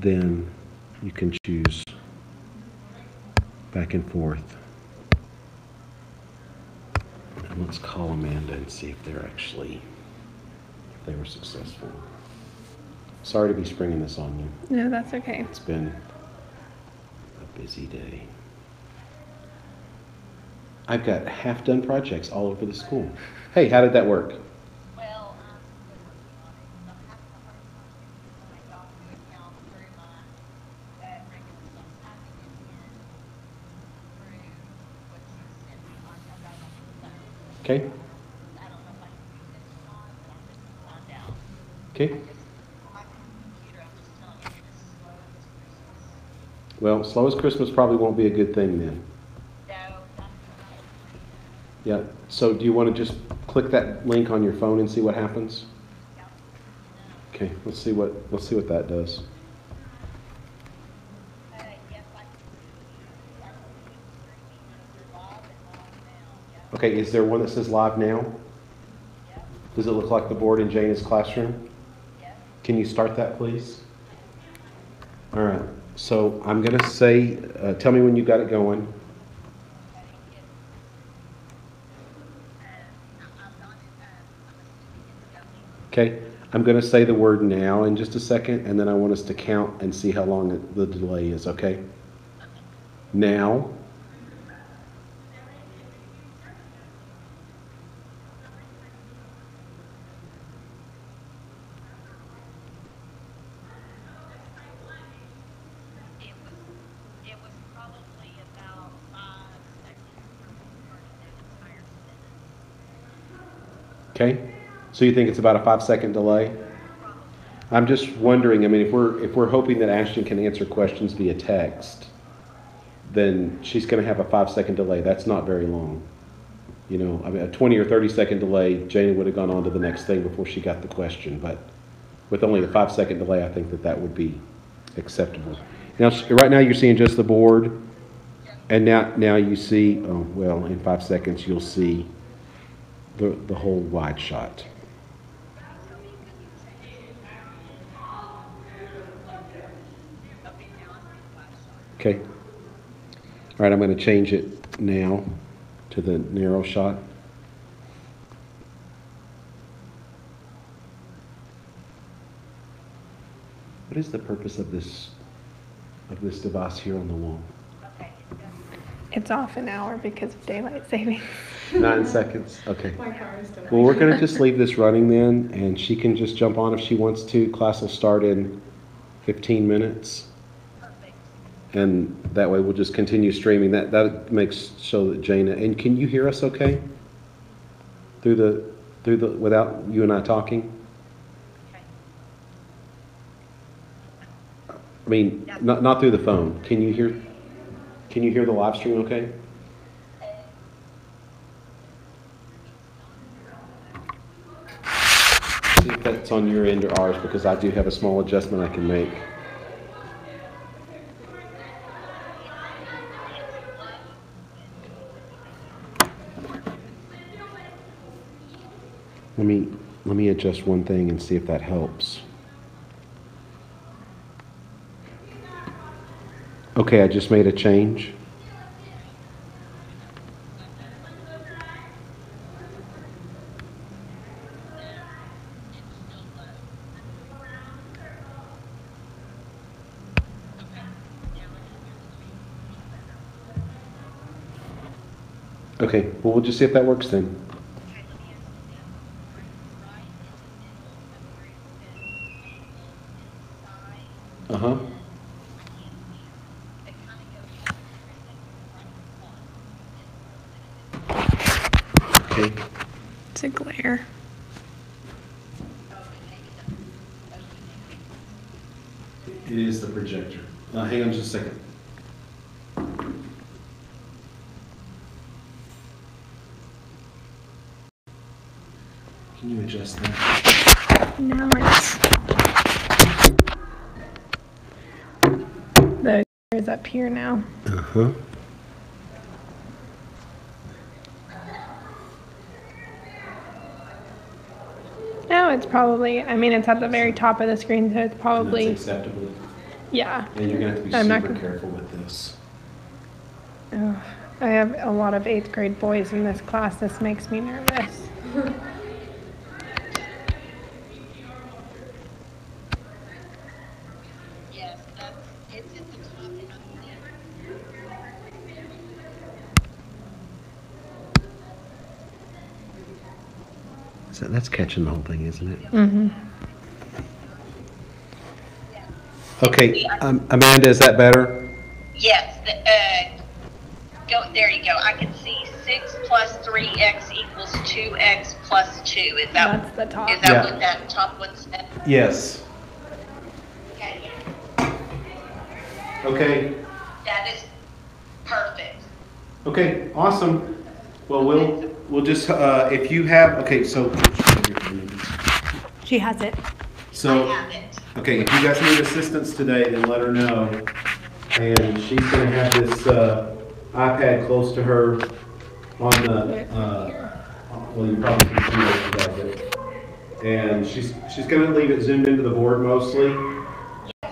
then you can choose back and forth. And let's call Amanda and see if if they were successful. Sorry to be springing this on you. No, that's okay. It's been a busy day. I've got half-done projects all over the school. Hey, how did that work? Well, Okay. Okay. Well, slow as Christmas probably won't be a good thing then. Yeah. So do you want to just click that link on your phone and see what happens? Okay. Let's see what that does. Okay. Is there one that says live now? Does it look like the board in Jana's classroom? Can you start that, please? All right. So I'm going to say, tell me when you got it going. Okay. I'm going to say the word now in just a second, and then I want us to count and see how long the delay is, okay? Now. Okay, so you think it's about a 5-second delay? I'm just wondering. I mean, if we're hoping that Ashton can answer questions via text, then she's going to have a 5-second delay. That's not very long. You know, I mean, a 20 or 30-second delay, Jana would have gone on to the next thing before she got the question. But with only a 5-second delay, I think that would be acceptable. Now, right now you're seeing just the board, and now you see. Oh well, in 5 seconds you'll see the whole wide shot. Okay. All right, I'm going to change it now to the narrow shot. What is the purpose of this device here on the wall? It's off an hour because of daylight savings. 9 seconds. Okay. Well, we're going to just leave this running then, and she can just jump on if she wants to. Class will start in 15 minutes. And that way we'll just continue streaming. That makes so that Jana, and can you hear us okay? Through the without you and I talking? I mean, not through the phone. Can you hear the live stream okay? See if that's on your end or ours, because I do have a small adjustment I can make. Let me adjust one thing and see if that helps. Okay, I just made a change. Okay, well, we'll just see if that works then. Uh-huh. Okay. It's a glare. It is the projector. Hang on just a second. Can you adjust that? Now it's the glare is up here now. Uh-huh. No, it's probably, I mean, it's at the very top of the screen, so it's probably, And that's acceptable. Yeah. And you're gonna have to be I'm not super gonna- careful with this. Ugh. I have a lot of 8th grade boys in this class. This makes me nervous. Yes, it's at the top and up there. So that's catching the whole thing, isn't it? Mm-hmm. Okay, Amanda, is that better? Yes, there you go. I can see 6 plus 3x equals 2x plus 2. Is that, That's the top. is that Yeah. what that top one said? Yes. Okay. Okay. That is perfect. Okay, awesome. Well, we'll just, if you have, okay, so. She has it. So, I have it. okay, if you guys need assistance today, then let her know. And she's gonna have this, iPad close to her on the, well, you probably can see what she does it. And she's gonna leave it zoomed into the board mostly.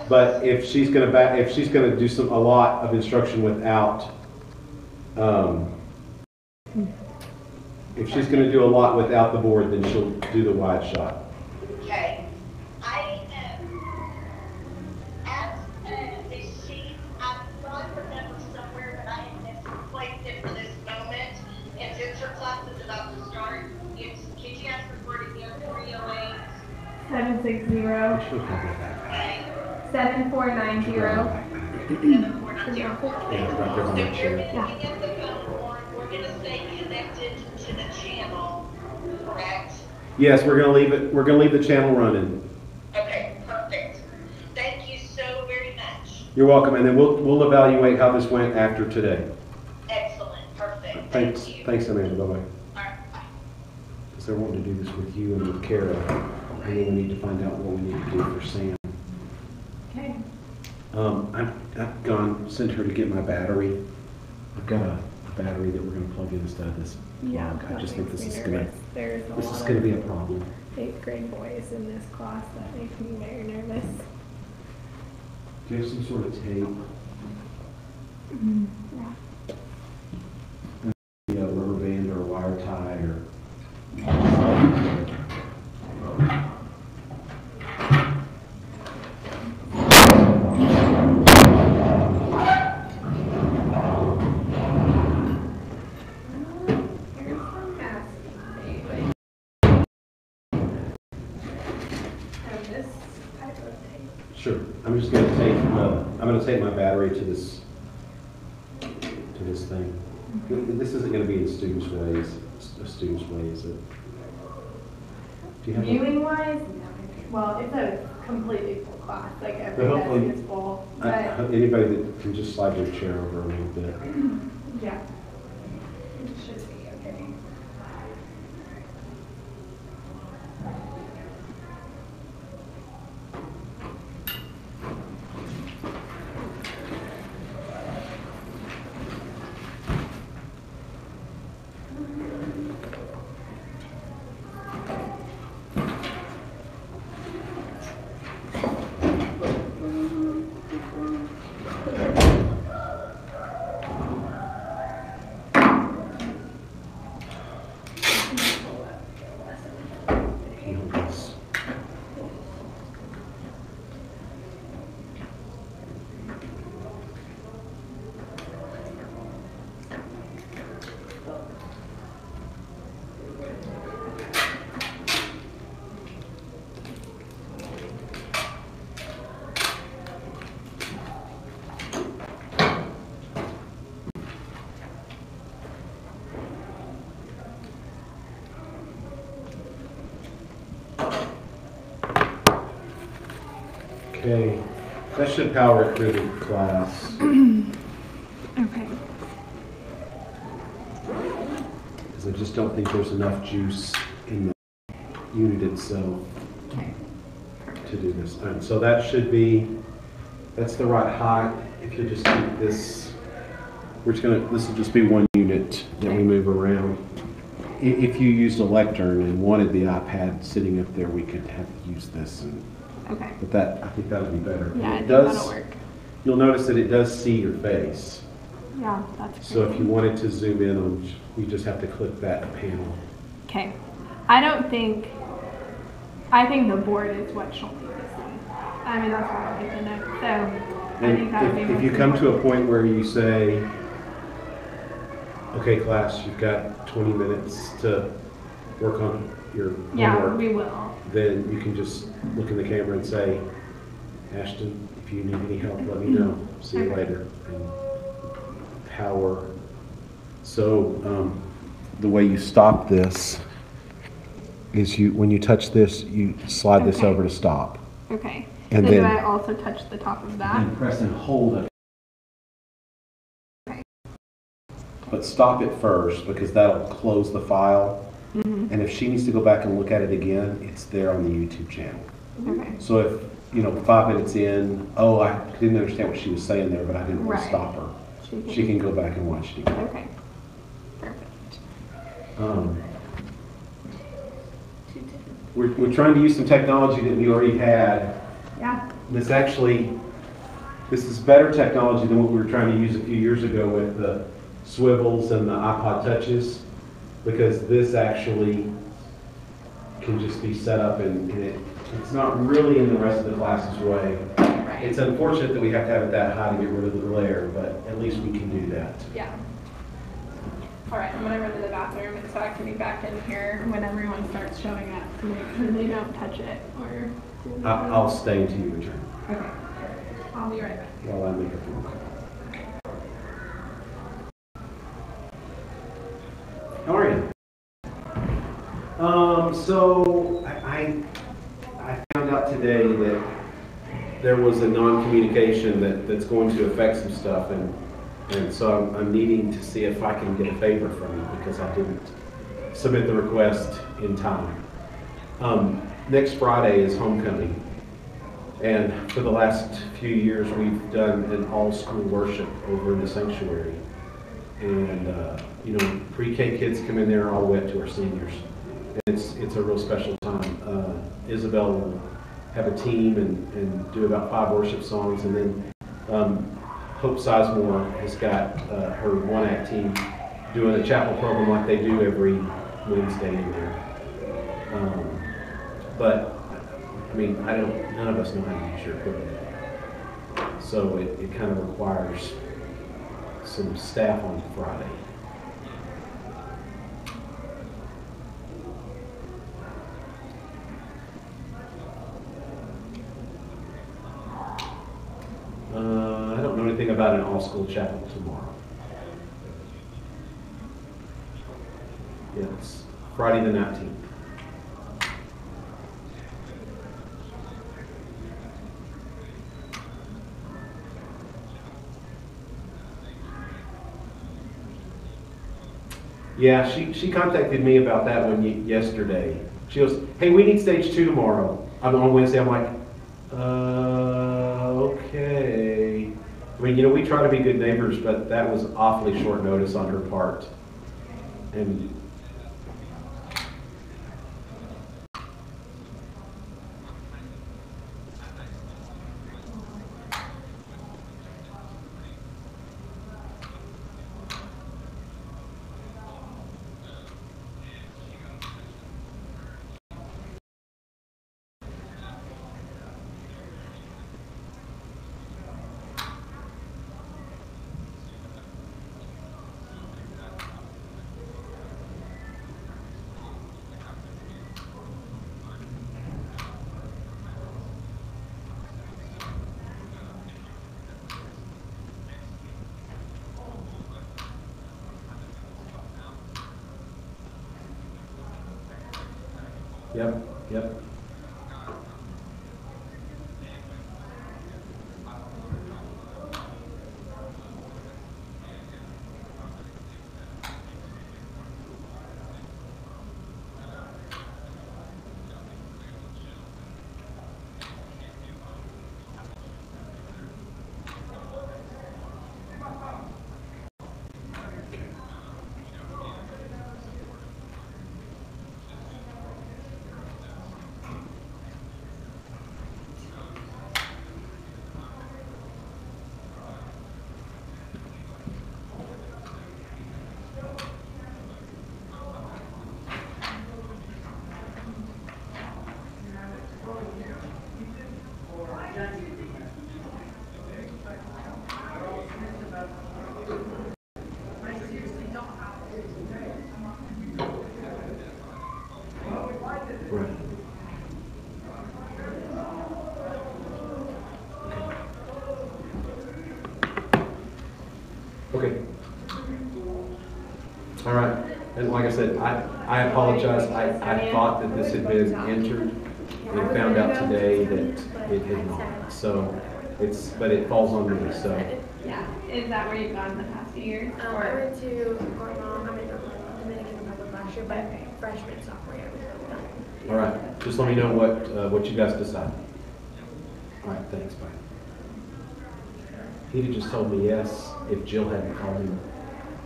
But if she's gonna do a lot of instruction without, if she's gonna do a lot without the board, then she'll do the wide shot. Okay. I as a sheet, I thought I remember somewhere, but I had misplaced it for this moment. And since her class is about to start, can you ask the word again? 308. 760 She'll cover that. Okay. 7490. 7490. Yeah, it's right there on So the you're chair. going to get the phone, or we're going to stay connected to the channel, correct? Yes, we're gonna leave the channel running. Okay, perfect. Thank you so very much. You're welcome, and then we'll evaluate how this went after today. Excellent, perfect. Thanks, Thank you. thanks, Amanda, bye-bye. All right, bye. Because they're wanting to do this with you and with Kara, and then we need to find out what we need to do for Sam. Okay. I've sent her to get my battery. I've got a battery that we're gonna plug in instead of this. Yeah. plug. I that just think makes this me is gonna, nervous. There's a this lot is of gonna be a problem. 8th grade boys in this class. That makes me very nervous. Do you have some sort of tape? A rubber band or a wire tie or? Here's some masking tape. And this type of tape. Sure. I'm just gonna take my battery to this thing. This isn't gonna be in students' ways, is it? Do you have a- Viewing wise, well, it's a completely full class, like every But hopefully- desk is full. But Anybody that can just slide their chair over a little bit. yeah, it should be okay. Can you hold this? Okay, that should power it through the class. Okay. Because I just don't think there's enough juice in the unit itself Okay. to do this. And so that's the right height. If you just keep this, this will just be one unit that we move around. If you used a lectern and wanted the iPad sitting up there, we could have used this and Okay. But I think that'll be better. Yeah, I It think does, that'll work. you'll notice that it does see your face. Yeah, that's great. So if you wanted to zoom in on, you just have to click that panel. Okay. I think the board is what she'll need to see. I mean, that's what I'll get to know. So I think that would be And if most you come to a important. point where you say, okay, class, you've got 20 minutes to work on your Yeah, homework, we will. then you can just look in the camera and say, Ashton, if you need any help, let me know. See you Okay. later. And power. So the way you stop this is when you touch this, you slide this Okay. over to stop. Okay. And so do then- I also touch the top of that? And press and hold it. Okay. But stop it first because that'll close the file. Mm-hmm. And if she needs to go back and look at it again, it's there on the YouTube channel. Okay. So if, 5 minutes in, oh, I didn't understand what she was saying there, but I didn't want to Right. stop her. She can go back and watch it again. Okay. Perfect. We're trying to use some technology that we already had. Yeah. This is better technology than what we were trying to use a few years ago with the swivels and the iPod touches, because this actually can just be set up and it's not really in the rest of the class's way. Right. It's unfortunate that we have to have it that high to get rid of the glare, but at least we can do that. Yeah. All right, I'm gonna run to the bathroom and so I can be back in here when everyone starts showing up to make sure they don't touch it or. I'll stay until you return Okay. I'll be right back. while I make a phone call. How are you? So I found out today that there was a non-communication that's going to affect some stuff, and so I'm needing to see if I can get a favor from you because I didn't submit the request in time. Next Friday is homecoming, and for the last few years we've done an all-school worship over in the sanctuary, and pre-K kids come in there all the way up to our seniors. It's a real special time. Isabel will have a team and do about 5 worship songs, and then Hope Sizemore has got her one-act team doing a chapel program like they do every Wednesday in there. But I mean, none of us know how to use your equipment, so it kind of requires some staff on Friday. I don't know anything about an all-school chapel tomorrow. Yeah, it's Friday the 19th. Yeah, she contacted me about that one yesterday. She goes, hey, we need stage 2 tomorrow. I'm on Wednesday. I'm like, okay. I mean, we try to be good neighbors, but that was awfully short notice on her part. And Yep. Okay. All right. And like I said, I apologize. I thought that this had been entered and found out today that it had not. So but it falls on me, so. Yeah. Is that where you've gone the past few years? I went to Guatemala, Dominican Republic last year, but freshman, sophomore year. All right. Just let me know what you guys decide. All right. Thanks. Bye. He'd have just told me yes if Jill hadn't called him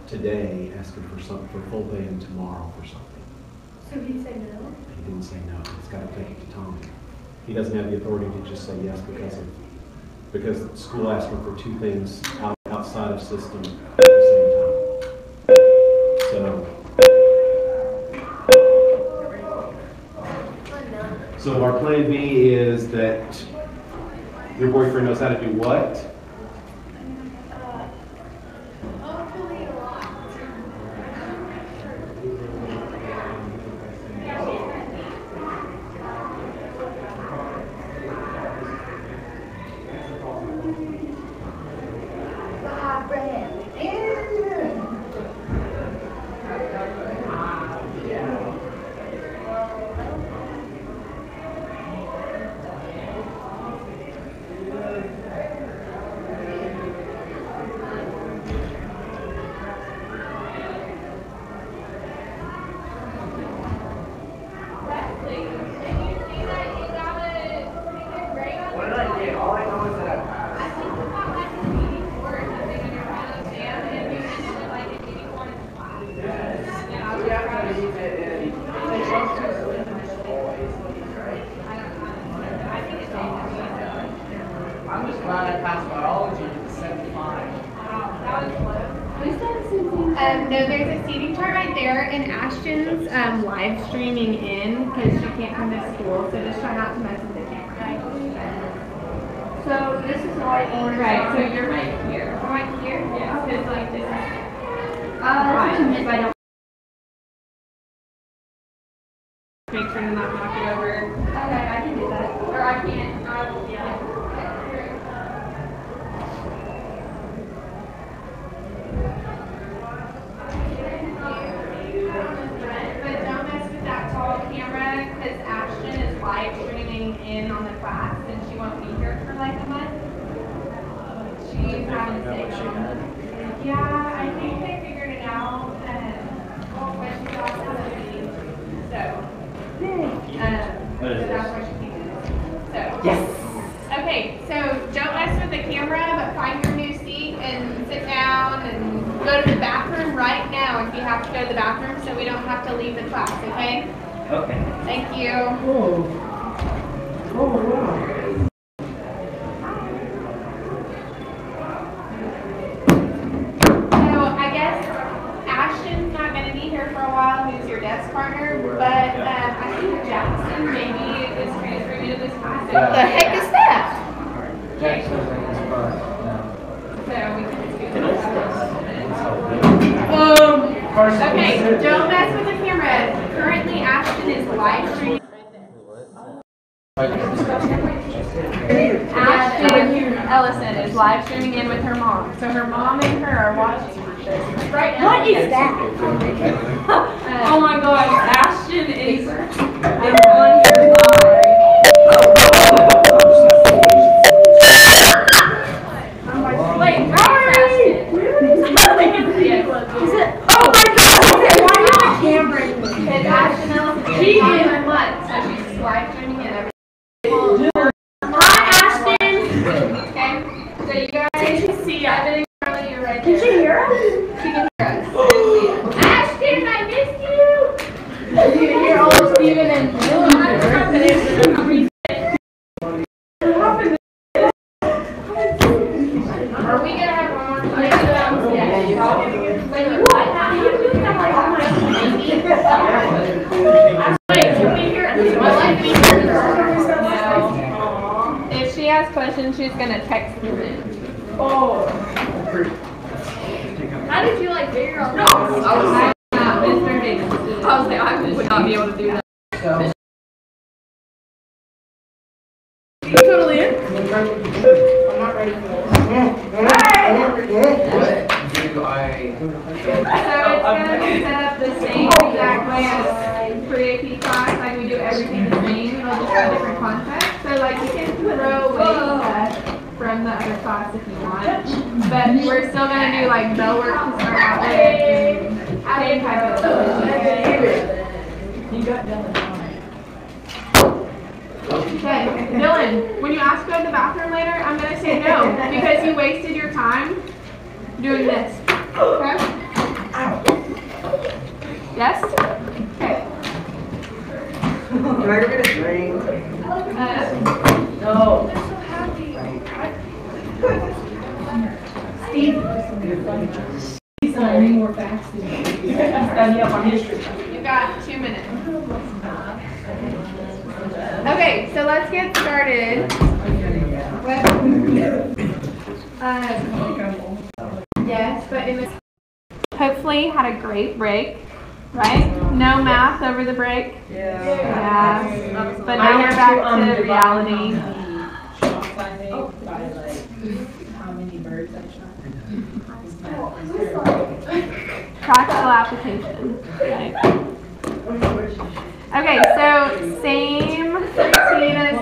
today asking for something for full band tomorrow for something. So he said no? He didn't say no. He's got to take it to Tommy. He doesn't have the authority to just say yes because school asked him for two things outside of system at the same time. So our plan B is that your boyfriend knows how to do what? Hopefully a lot. I'm just glad I passed biology with 75. No, there's a seating chart right there, and Ashton's live streaming in because she can't come to school, so just try not to mess with the camera. So this is right on. Right, so you're right here. Right here? Yeah, because like this is. That's what you meant by don't. Make sure to not knock it over. Okay, I can do that. Or I can't. I will, yeah. But don't mess with that tall camera because Ashton is live streaming in on the class and she won't be here for like a month. She's having sick. Yeah, I think they figured it out. But she's also so. So that's why she came in. So. Yes. Okay, so don't mess with the camera, but find your new seat and sit down and go to the bathroom right now if you have to go to the bathroom so we don't have to leave the class, okay? Okay. Thank you. So I guess Ashton's not going to be here for a while, who's your desk partner, but I think Jackson maybe is transferring you to this class. What the heck is that? Jackson is fun. So we can just do Carson, Okay, don't mess with the camera. Currently, Ashton is live streaming. Ashton Ellison is live streaming in with her mom. So her mom and her are watching this right now. What is that? Oh my gosh, Ashton is on here live. Wait, Oh my god! Okay, why do you have a camera in this? and Ashton Ellison is on her month, so she's live streaming in every. Hi, Ashton! Okay, so you guys see, I've been ignoring you right Can there. she hear us? She can hear us. Ashton, I missed you! You can hear all Steven and Jill. I'm confident. Are we gonna have one more time? Wait, what? How do you do that like that? Wait, can we hear it? My life can hear it. No. If she has questions, she's gonna text them in. Oh. How did you like figure out? No, I was not Mr. Davis. I was like, I would not be able to do that. So, You totally in? I'm not ready for this. Hey! What? do I? So it's gonna be set up the same exact way as pre-AP class, like we do everything the same, it'll just have different context. So like you can throw away stuff from the other class if you want, but we're still gonna do like bell work to start out with, and same type of stuff. You got done. Okay, Dylan, when you ask to go to the bathroom later, I'm gonna say no, because you wasted your time doing this, okay? Yes? Okay. Can I go get a drink? No. He's not any more facts than you. Study up on history. You've got 2 minutes. Okay, so let's get started. Yes, but it was hopefully had a great break, right? No math over the break. Yeah. But now we're back to reality. Practical application. Right? Okay, so same routine as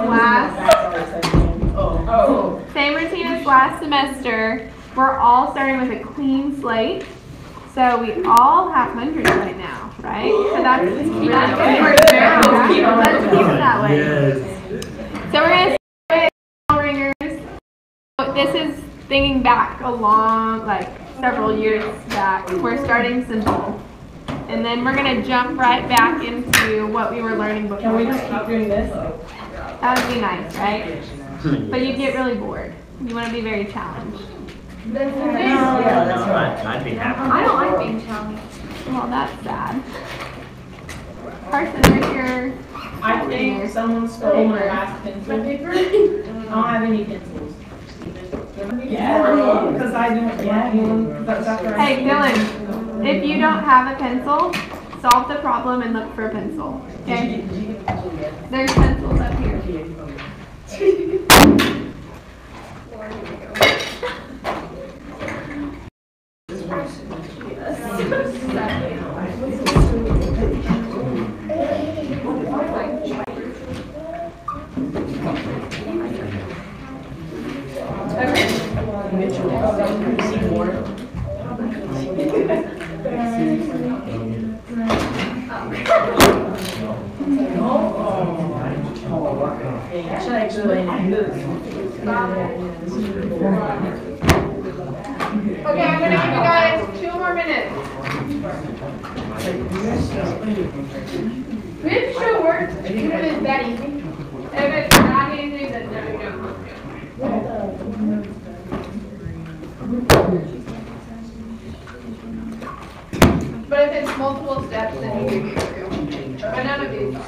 last semester. We're all starting with a clean slate. So we all have hundreds right now, right? So that's really good. Let's keep it that way. So we're gonna start with ringers. This is thinking back a long, like several years back. We're starting simple. And then we're going to jump right back into what we were learning before. Can we just keep doing this? That would be nice, right? But you get really bored. You want to be very challenged. Yeah, that's right. I'd be happy. I don't like being challenged. Well, that's sad. Carson, right here. I think someone stole my last pencil. My paper? I don't have any pencils. Yeah, because I don't get that's after I. Hey, Dylan, if you don't have a pencil, solve the problem and look for a pencil. Okay? There's pencils up here. Okay, I'm going to give you guys 2 more minutes. We have to show work, even if it's that easy. If it's not easy, then no, you don't want to. But if it's multiple steps, then you do get through. But none of these are.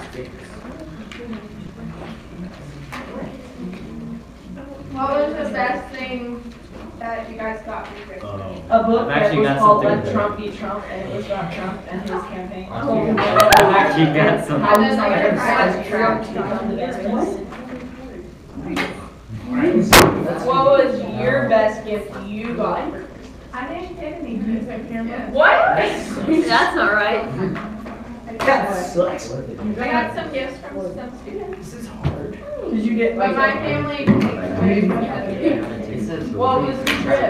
What was the best thing that you guys got from Christmas? A book I've that actually was got called something Let to- Trump Be Trump, and it was about Trump and his campaign. I've actually got some. I was like, everybody's Trump to become the best president. What was your best gift you got? I didn't get any music camera. What? That's all right. That sucks. I got some gifts from some students. This is hard. Did you get But like? my family takes away from them. What was the trip?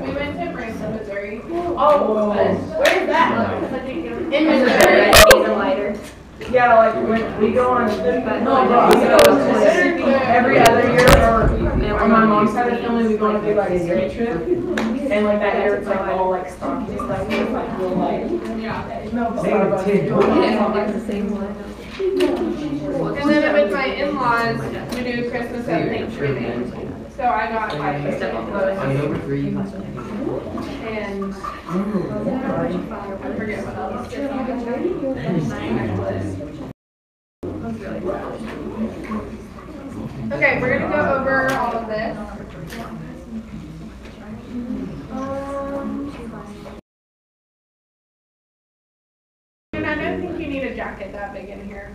We went to Branson, Missouri. Oh, where's that? In Missouri. Need a lighter. Yeah, like when we go on. No, we go to Mississippi every other year, or on my mom's side of the family, we go on a big like a day trip, and like that year it's like all like stocky stuff, it's like real light. Yeah. No, They would take It's the same one. And then with my in-laws, we do Christmas at Thanksgiving. So I got like a clothes and I forget what else. Okay, we're gonna go over all of this. And I don't think you need a jacket that big in here.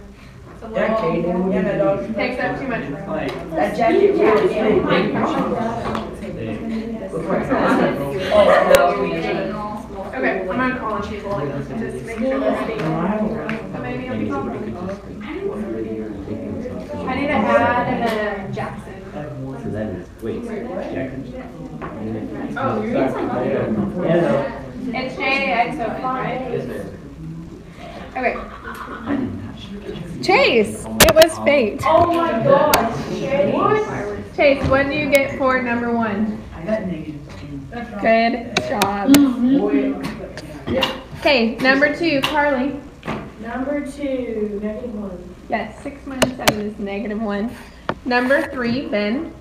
It's a Yeah, little, Kaden. Yeah, no, dog. takes up too much room. Like, That jacket really big. big. Big. Oh, Okay, I'm gonna call and she's like, just to make sure that's being. So maybe I'll be calling. I need to add Jackson. So that is, wait, Jackson. Oh, you're Yeah. It's JXON, right? Okay. Chase, it was fate. Oh my gosh. Chase, what do you get for number 1? I got negative. Good job. Okay, number 2, Carly. Number 2, -1. Yes, 6 minus 7 is -1. Number 3, Ben.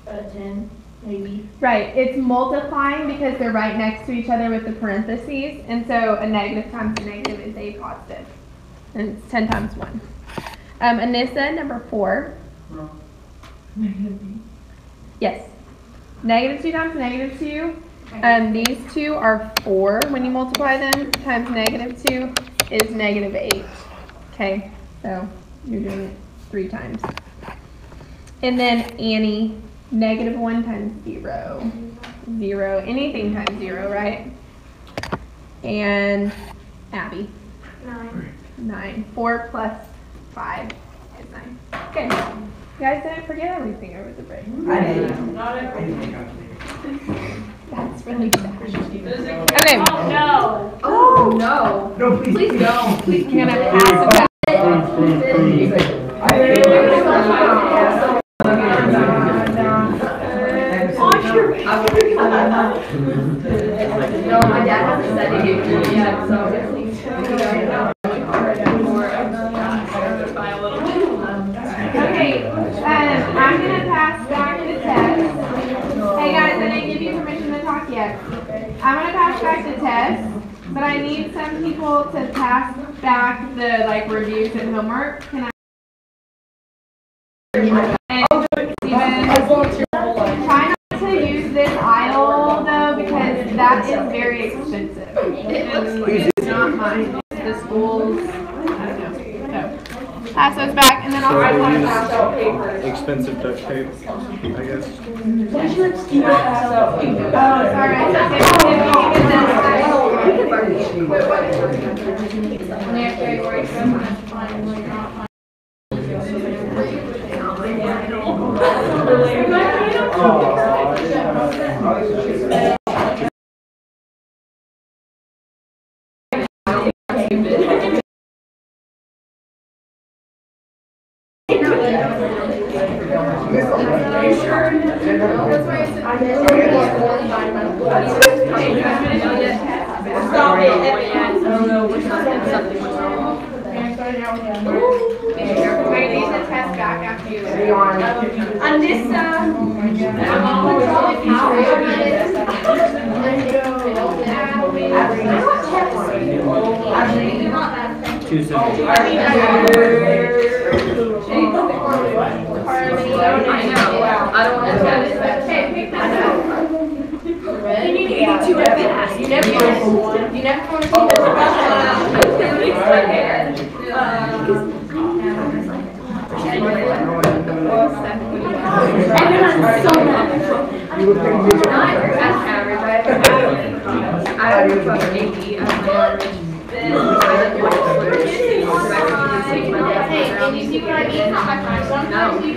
10, maybe. Right, it's multiplying because they're right next to each other with the parentheses, and so a negative times a negative is a positive. And it's 10 times 1. Anissa, number 4. Yes. -2 times -2. These two are 4 when you multiply them, times -2 is -8. Okay, so you're doing it 3 times. And then Annie, -1 times 0. 0, anything times 0, right? And Abby, 9. 4 plus 5 is 9. Okay, you guys didn't forget everything over the break. I did. Not everything. That's really sad. Okay, Oh, no. oh no, No, please. Please don't. Please I'm gonna pass it back. No, my dad hasn't said he gave me yet, so. Okay, I'm gonna pass back to Tess. Hey guys, I didn't give you permission to talk yet. I'm gonna pass back to Tess, but I need some people to pass back the like reviews and homework. Can I? And try not to use this aisle though because that is very expensive. It's not mine. It's the school's. I don't know. So pass those back, and then I'll I write want to one pass down. out papers. Expensive duct tape, I guess. Pass out papers. Oh, sorry. Stop it. I don't know. We're not something was wrong. I need the test back after you. I know. I don't want to tell it. Okay, pick that up. You need to eat 2 at fast. You never want to see Everyone's so mad. That's average. I would put 80 as my average. Hey, and you see what I mean? Not my friend. Sometimes you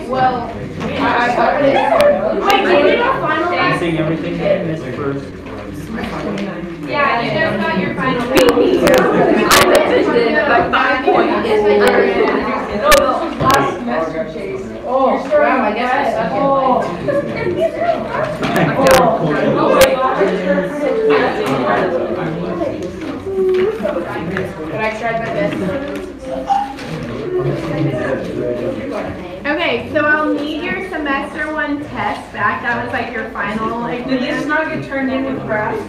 well, I sing everything that I missed first. yeah, you just got your final. I mentioned it, but 5 points is Oh, wow, I guess I But I tried my best. Okay, so I'll need your semester 1 test back. That was like your final exam. Did this not get turned in with graphs?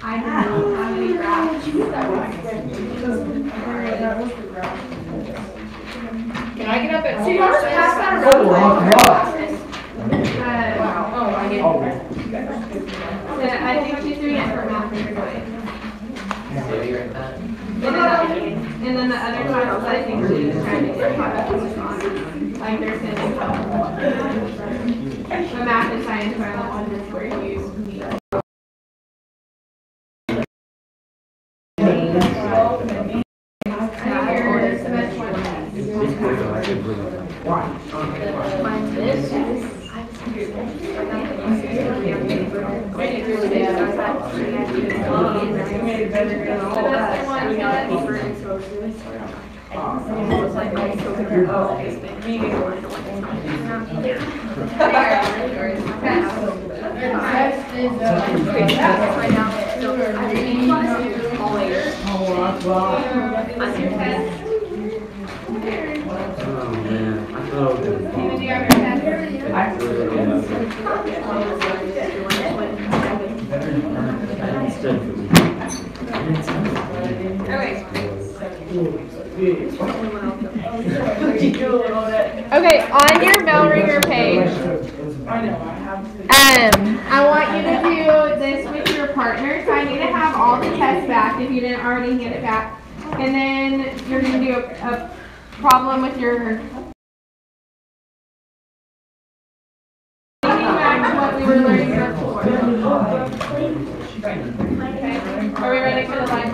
I don't know how many graphs. Can I get up at So you want to pass that around? Oh, I get. I think she's doing it for math. Maybe right back. It is. And then the other classes, I think she's trying to get caught up on. Like they're sending help. The math and science are the ones where you need. Okay, on your bell ringer page, I want you to do this with your partner. So I need to have all the tests back if you didn't already get it back. And then you're going to do a problem with your what we were learning before. Okay. Are we ready for the line?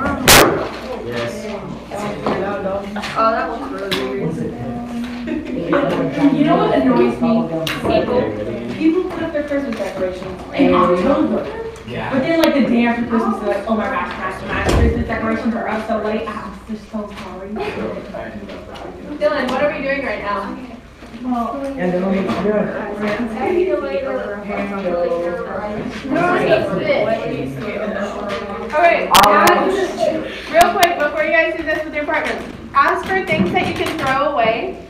Yes. Oh, that looks really weird. You know what annoys me? People put up their Christmas decorations in October. Yeah. But then like the day after Christmas, they're like, oh my gosh, my Christmas decorations are up so late. I'm just so sorry. Dylan, what are we doing right now? And then we can do it. Okay, real quick, before you guys do this with your partners, as for things that you can throw away,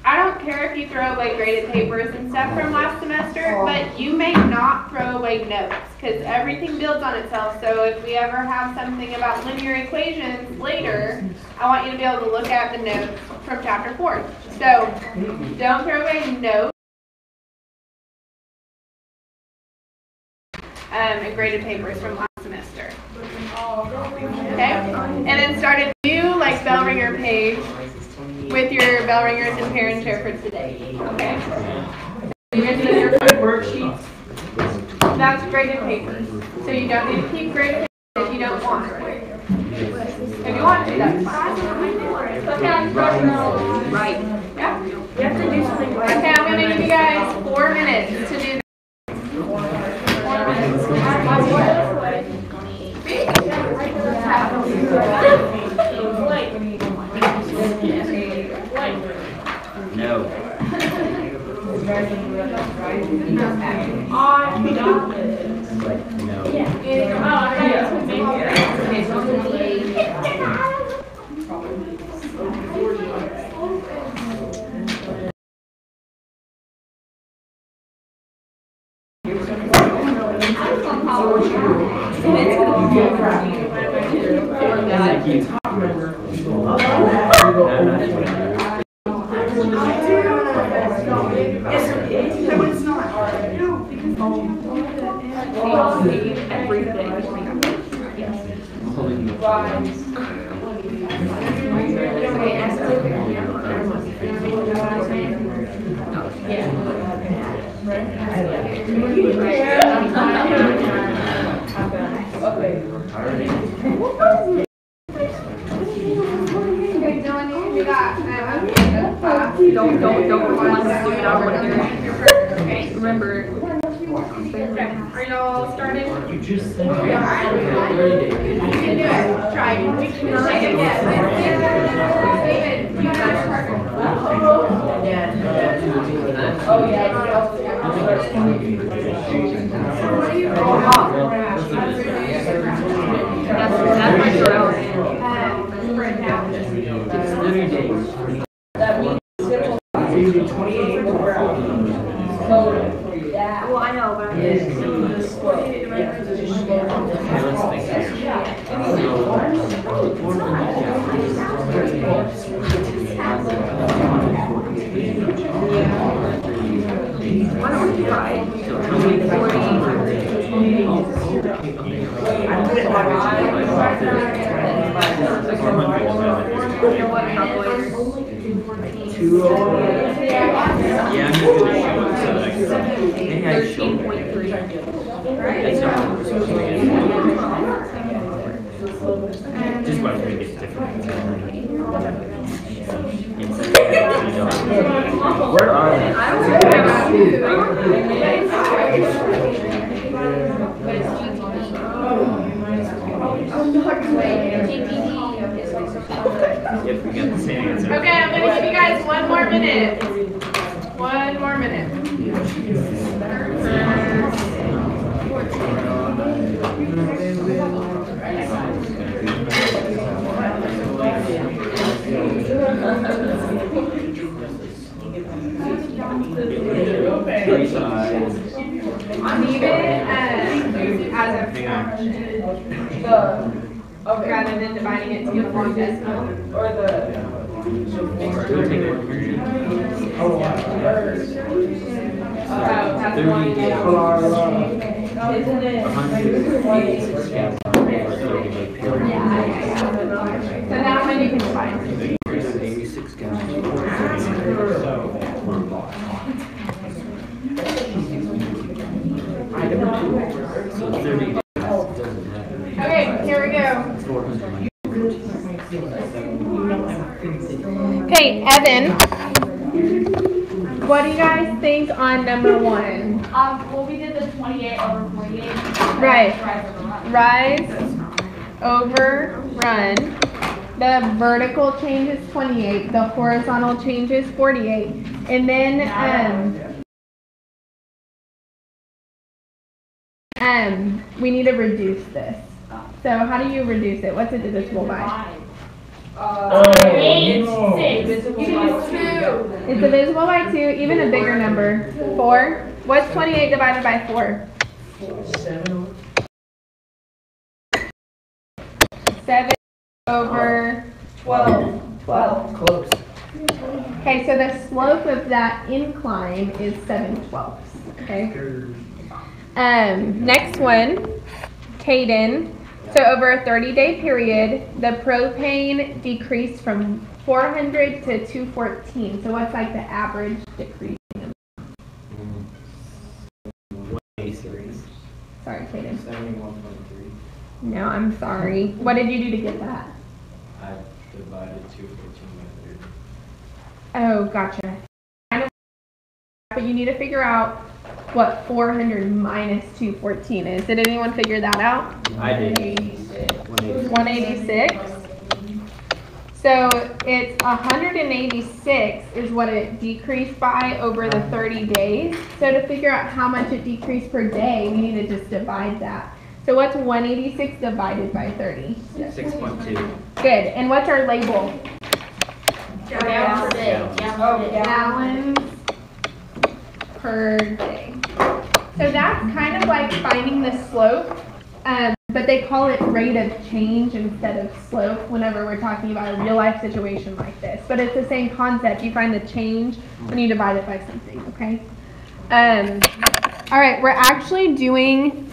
I don't care if you throw away graded papers and stuff from last semester, but you may not throw away notes, because everything builds on itself. So if we ever have something about linear equations later, I want you to be able to look at the notes from chapter 4. So don't throw away notes and graded papers from last semester. Okay? And then start a new like bell ringer page with your bell ringers and parent share for today. Okay? You're going to do your worksheets. That's graded papers. So you don't need to keep graded papers if you don't want. If you want to, that's fine. Okay. Right. Yeah. You have to do something. Okay, I'm going to give you guys 4 minutes to do this. 4 minutes. No. Remember. Are y'all started? You just said You can do it. Try. David, you got your partner. Oh yeah. That's my girl. That means you do 28 over hours. Well, I know, but I'm why don't we try 40? know what calculator? 201. Yeah, I'm just gonna show it so that I can. Maybe I show it. 13.3. That's not what we're supposed to get. Just want to make it different. Where are they? If we got the same answer. Okay, I'm gonna give you guys 1 more minute. 1 more minute. Three sides. Leave it as a fraction rather than dividing it to a long decimal. Or the. Oh, that's 30 one. days. Isn't it? 186 counts. So that one you can divide. 86 counts. So 30 days doesn't happen. Okay, here we go. 400. Okay, Evan, what do you guys think on number 1? Well, we did the 28 over 48. Right. Rise over run. Rise over run. The vertical change is 28. The horizontal change is 48. And then we need to reduce this. So how do you reduce it? What's it divisible by? 8, 6. You can use 2. It's divisible by 2, even a bigger number. 4. What's 28 divided by 4? 7 over 12. 12. Close. Okay, so the slope of that incline is 7/12. Okay. Next one, Caden. So over a 30-day period, the propane decreased from 400 to 214. So what's like the average decrease? 186. Sorry, Caden. 71.3. No, I'm sorry. What did you do to get that? I divided 214 by 30. Oh, gotcha. But you need to figure out what 400 minus 214 is. Did anyone figure that out? I did. 186. So it's 186 is what it decreased by over the 30 days. So to figure out how much it decreased per day, we need to just divide that. So what's 186 divided by 30? 6.2. Good. And what's our label? Gallons per day. Gallons per day. So that's kind of like finding the slope, but they call it rate of change instead of slope whenever we're talking about a real life situation like this. But it's the same concept. You find the change when you divide it by something, okay? All right, we're actually doing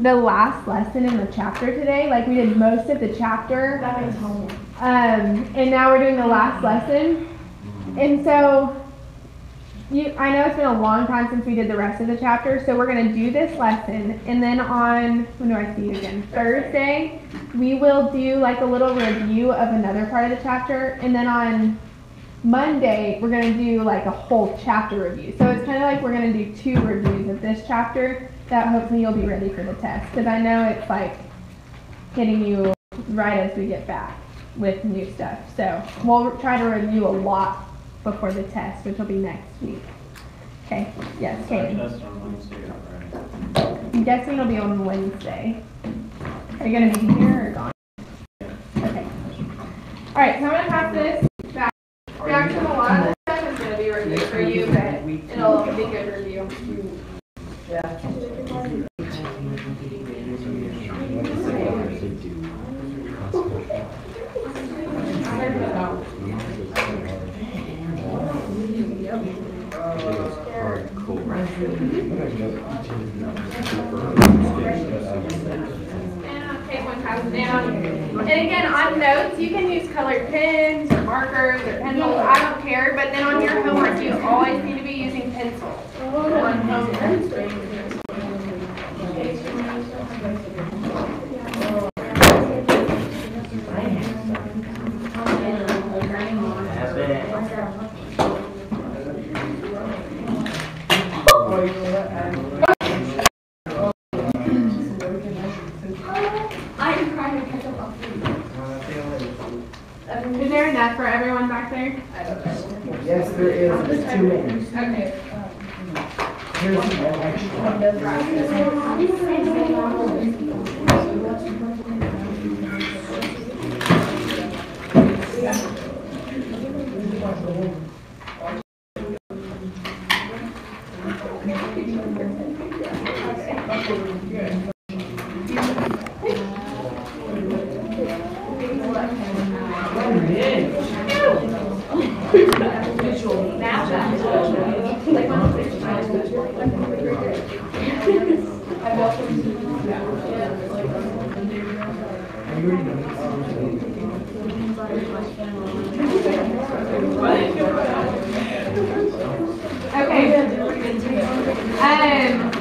the last lesson in the chapter today. Like we did most of the chapter. That means homework. And now we're doing the last lesson. And so I know it's been a long time since we did the rest of the chapter, so we're going to do this lesson, and then on, when do I see you again? Thursday, we will do like a little review of another part of the chapter, and then on Monday, we're going to do like a whole chapter review. So it's kind of like we're going to do 2 reviews of this chapter that hopefully you'll be ready for the test, because I know it's like hitting you right as we get back with new stuff. So we'll try to review a lot before the test, which will be next week. Okay, yes, Katie. Test on Wednesday or Friday. I'm guessing it'll be on Wednesday. Are you gonna be here or gone? Okay. All right, so I'm gonna pass this back. Jackson, a lot of this stuff is gonna be review for you, but it'll be good review. And I'll take one pass it down. And again, on notes, you can use colored pens or markers or pencils, I don't care, but then on your homework, you always need to be using pencils. On homework. Is there enough for everyone back there? Yes, there is. There's too many. Okay. Here's one extra.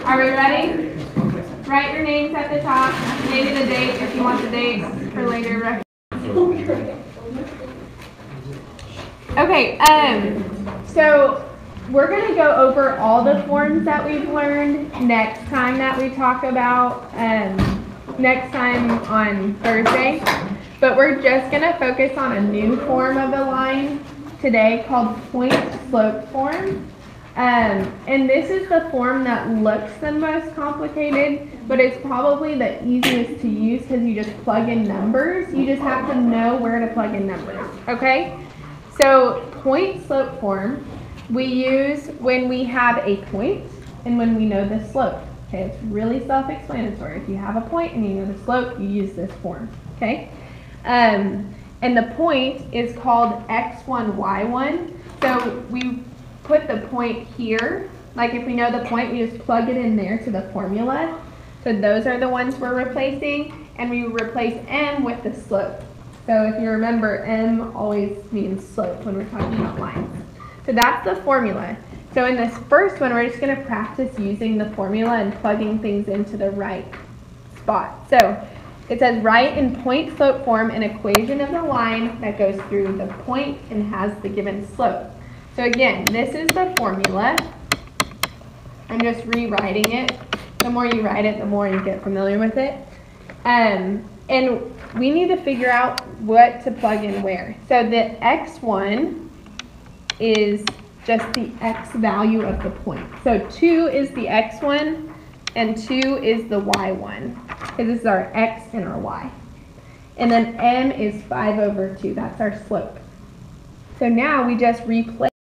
Are we ready? Write your names at the top, maybe the date if you want the date for later reference. Okay, so we're going to go over all the forms that we've learned next time that we talk about, next time on Thursday. But we're just going to focus on a new form of a line today called point slope form. And this is the form that looks the most complicated, but it's probably the easiest to use because you just plug in numbers. You just have to know where to plug in numbers, okay? So point slope form we use when we have a point and when we know the slope. Okay, it's really self-explanatory. If you have a point and you know the slope, you use this form, okay? And the point is called x1, y1. So we put the point here. Like if we know the point, we just plug it in there to the formula. So those are the ones we're replacing, and we replace m with the slope. So if you remember, m always means slope when we're talking about lines. So that's the formula. So in this first one, we're just going to practice using the formula and plugging things into the right spot. So it says write in point slope form an equation of the line that goes through the point and has the given slope. So again, this is the formula. I'm just rewriting it. The more you write it, the more you get familiar with it. And we need to figure out what to plug in where. So the x1 is just the x value of the point. So 2 is the x1 and 2 is the y1. Because this is our x and our y. And then m is 5 over 2. That's our slope. So now we just replace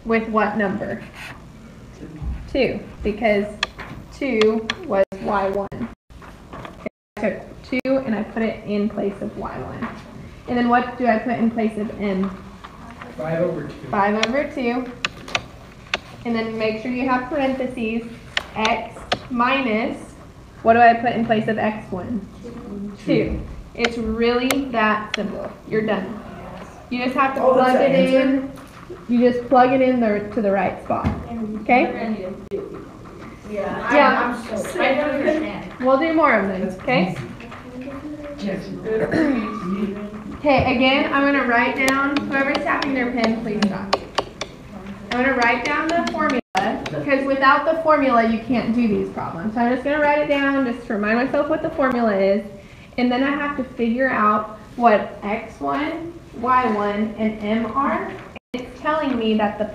with what number? 2, because 2 was y1. I took 2 and I put it in place of y1. And then what do I put in place of m? 5 over 2. 5 over 2. And then make sure you have parentheses. X minus, what do I put in place of x1? 2. It's really that simple. You're done. You just have to plug it in. You just plug it in to the right spot. Okay? Yeah. I don't understand. We'll do more of them. Okay? Okay, again, I'm going to write down, whoever's tapping their pen, please stop. I'm going to write down the formula, because without the formula, you can't do these problems. So I'm just going to write it down just to remind myself what the formula is, and then I have to figure out what x1, y1, and m are. It's telling me that the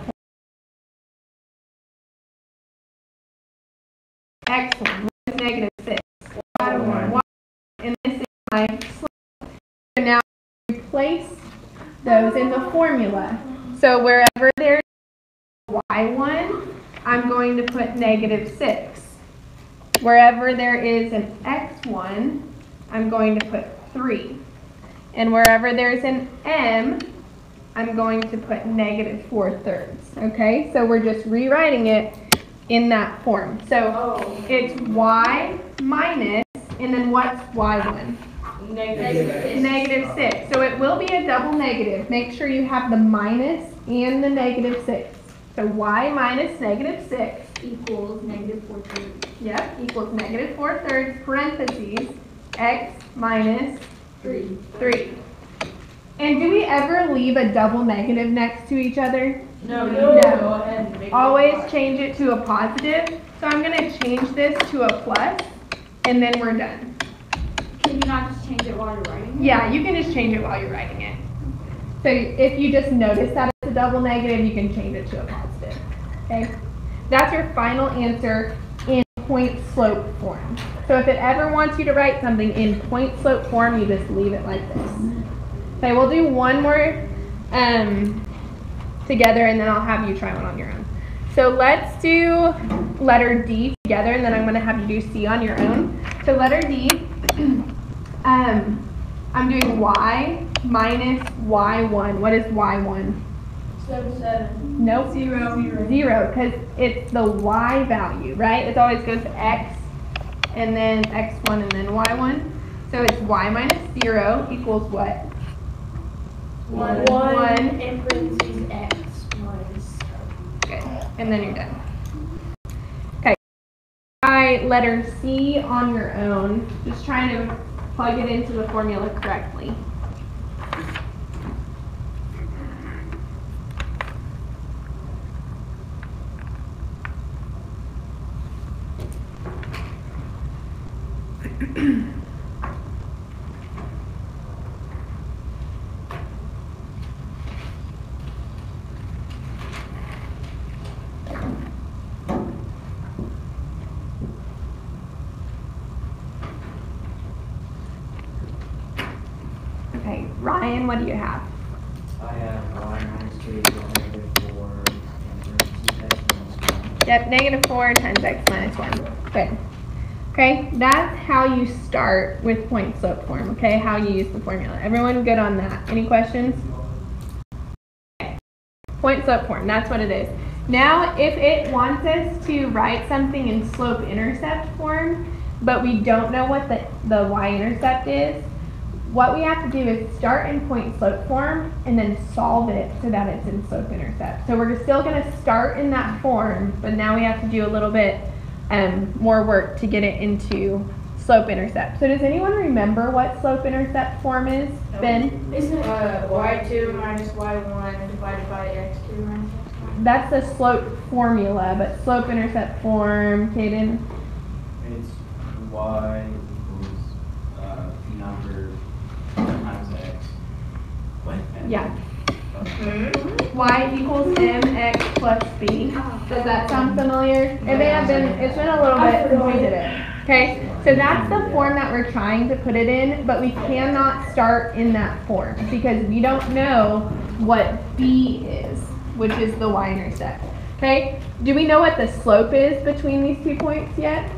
x1 is negative 6, y1, and this is my slope. So now replace those in the formula. So wherever there's y1, I'm going to put negative 6. Wherever there is an x1, I'm going to put 3. And wherever there's an m, I'm going to put negative 4/3. Okay, so we're just rewriting it in that form. So it's y minus, and then what's y1? Negative 6. So it will be a double negative. Make sure you have the minus and the negative 6. So y minus negative 6 Equals negative 4 thirds. Yep, equals negative 4 thirds, parentheses, x minus 3. 3. And do we ever leave a double negative next to each other? No. No. Go ahead and make it Always a change it to a positive. So I'm going to change this to a plus, and then we're done. Can you not just change it while you're writing? Yeah, you can just change it while you're writing it. So if you just notice that it's a double negative, you can change it to a positive. Okay? That's your final answer in point slope form. So if it ever wants you to write something in point slope form, you just leave it like this. Okay, we'll do one more together, and then I'll have you try one on your own. So let's do letter D together, and then I'm going to have you do C on your own. So letter D, I'm doing y minus y1. What is y1? 7. Nope. 0. 0, because it's the y value, right? It always goes to x, and then x1, and then y1. So it's y minus 0 equals what? 1 in parentheses x minus. Good. And then you're done. Okay. Try letter C on your own. Just trying to plug it into the formula correctly. Okay, Ryan, what do you have? I have y minus 2 equals negative 4 and parentheses x minus 1. Yep, negative 4 times x minus 1. Good. Okay, that's how you start with point slope form, okay? How you use the formula. Everyone good on that? Any questions? Okay. Point slope form, that's what it is. Now, if it wants us to write something in slope intercept form, but we don't know what the y-intercept is, what we have to do is start in point slope form and then solve it so that it's in slope intercept. So we're still going to start in that form, but now we have to do a little bit more work to get it into slope intercept. So does anyone remember what slope intercept form is? Ben? Isn't it y2 minus y1 divided by x2 minus x1. That's the slope formula, but slope intercept form, Kaden? It's y equals the number times x. What? Yeah. Y equals mx plus b. Does that sound familiar? It may have been, it's been a little bit since we did it. Okay, so that's the form that we're trying to put it in, but we cannot start in that form because we don't know what b is, which is the y-intercept. Okay, do we know what the slope is between these 2 points yet?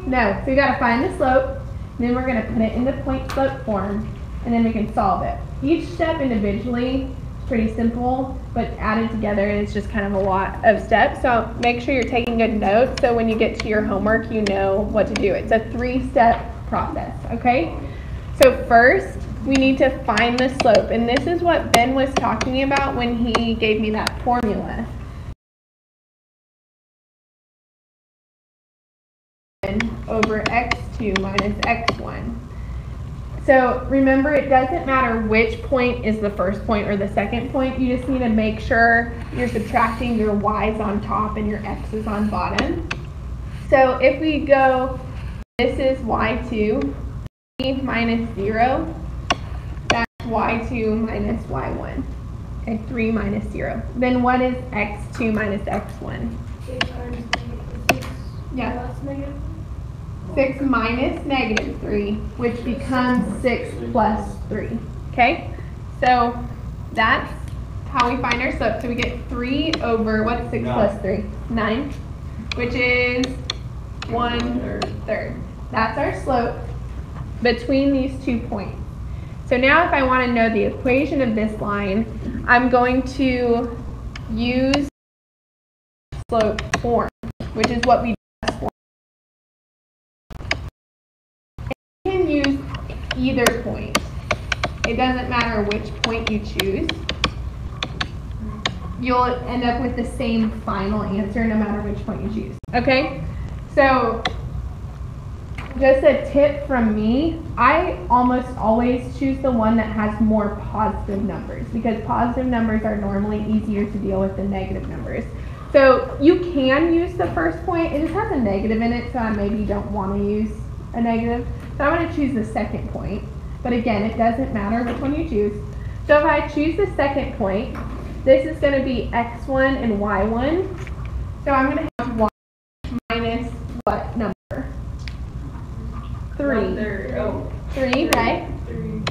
No, so we gotta find the slope, and then we're gonna put it into point slope form, and then we can solve it. Each step individually is pretty simple, but added together it's just kind of a lot of steps. So make sure you're taking good notes so when you get to your homework you know what to do. It's a 3-step process, okay? So first we need to find the slope, and this is what Ben was talking about when he gave me that formula. Over x2 minus x1. So remember, it doesn't matter which point is the first point or the second point. You just need to make sure you're subtracting your y's on top and your x's on bottom. So if we go, this is y2 minus 0. That's y2 minus y1. Okay, 3 minus 0. Then what is x2 minus x1? 6 times negative 6. Yeah. That's negative. 6 minus negative 3, which becomes 6 plus 3. Okay? So that's how we find our slope. So we get 3 over, what's 6 plus 3? 9, which is 1/3. That's our slope between these 2 points. So now if I want to know the equation of this line, I'm going to use slope form, which is what we just formed. either point. It doesn't matter which point you choose. You'll end up with the same final answer no matter which point you choose. Okay? So, just a tip from me, I almost always choose the one that has more positive numbers because positive numbers are normally easier to deal with than negative numbers. So you can use the first point, it just has a negative in it, so I maybe don't want to use a negative. So I'm going to choose the second point, but again, it doesn't matter which one you choose. So if I choose the second point, this is going to be x1 and y1. So I'm going to have y minus what number? 3. 1/3. Oh. 3, right? 3.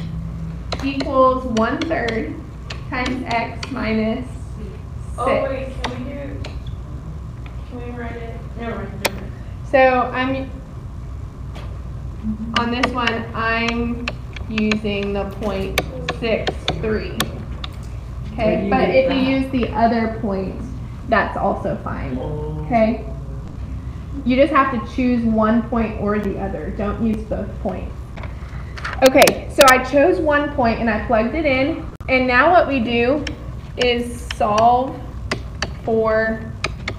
Equals 1/3 times x minus 6. Oh wait, can we write it? Never mind. So on this one, I'm using the 0.63. Okay, but if you use the other point, that's also fine. Okay? You just have to choose one point or the other. Don't use both points. Okay, so I chose one point and I plugged it in. And now what we do is solve for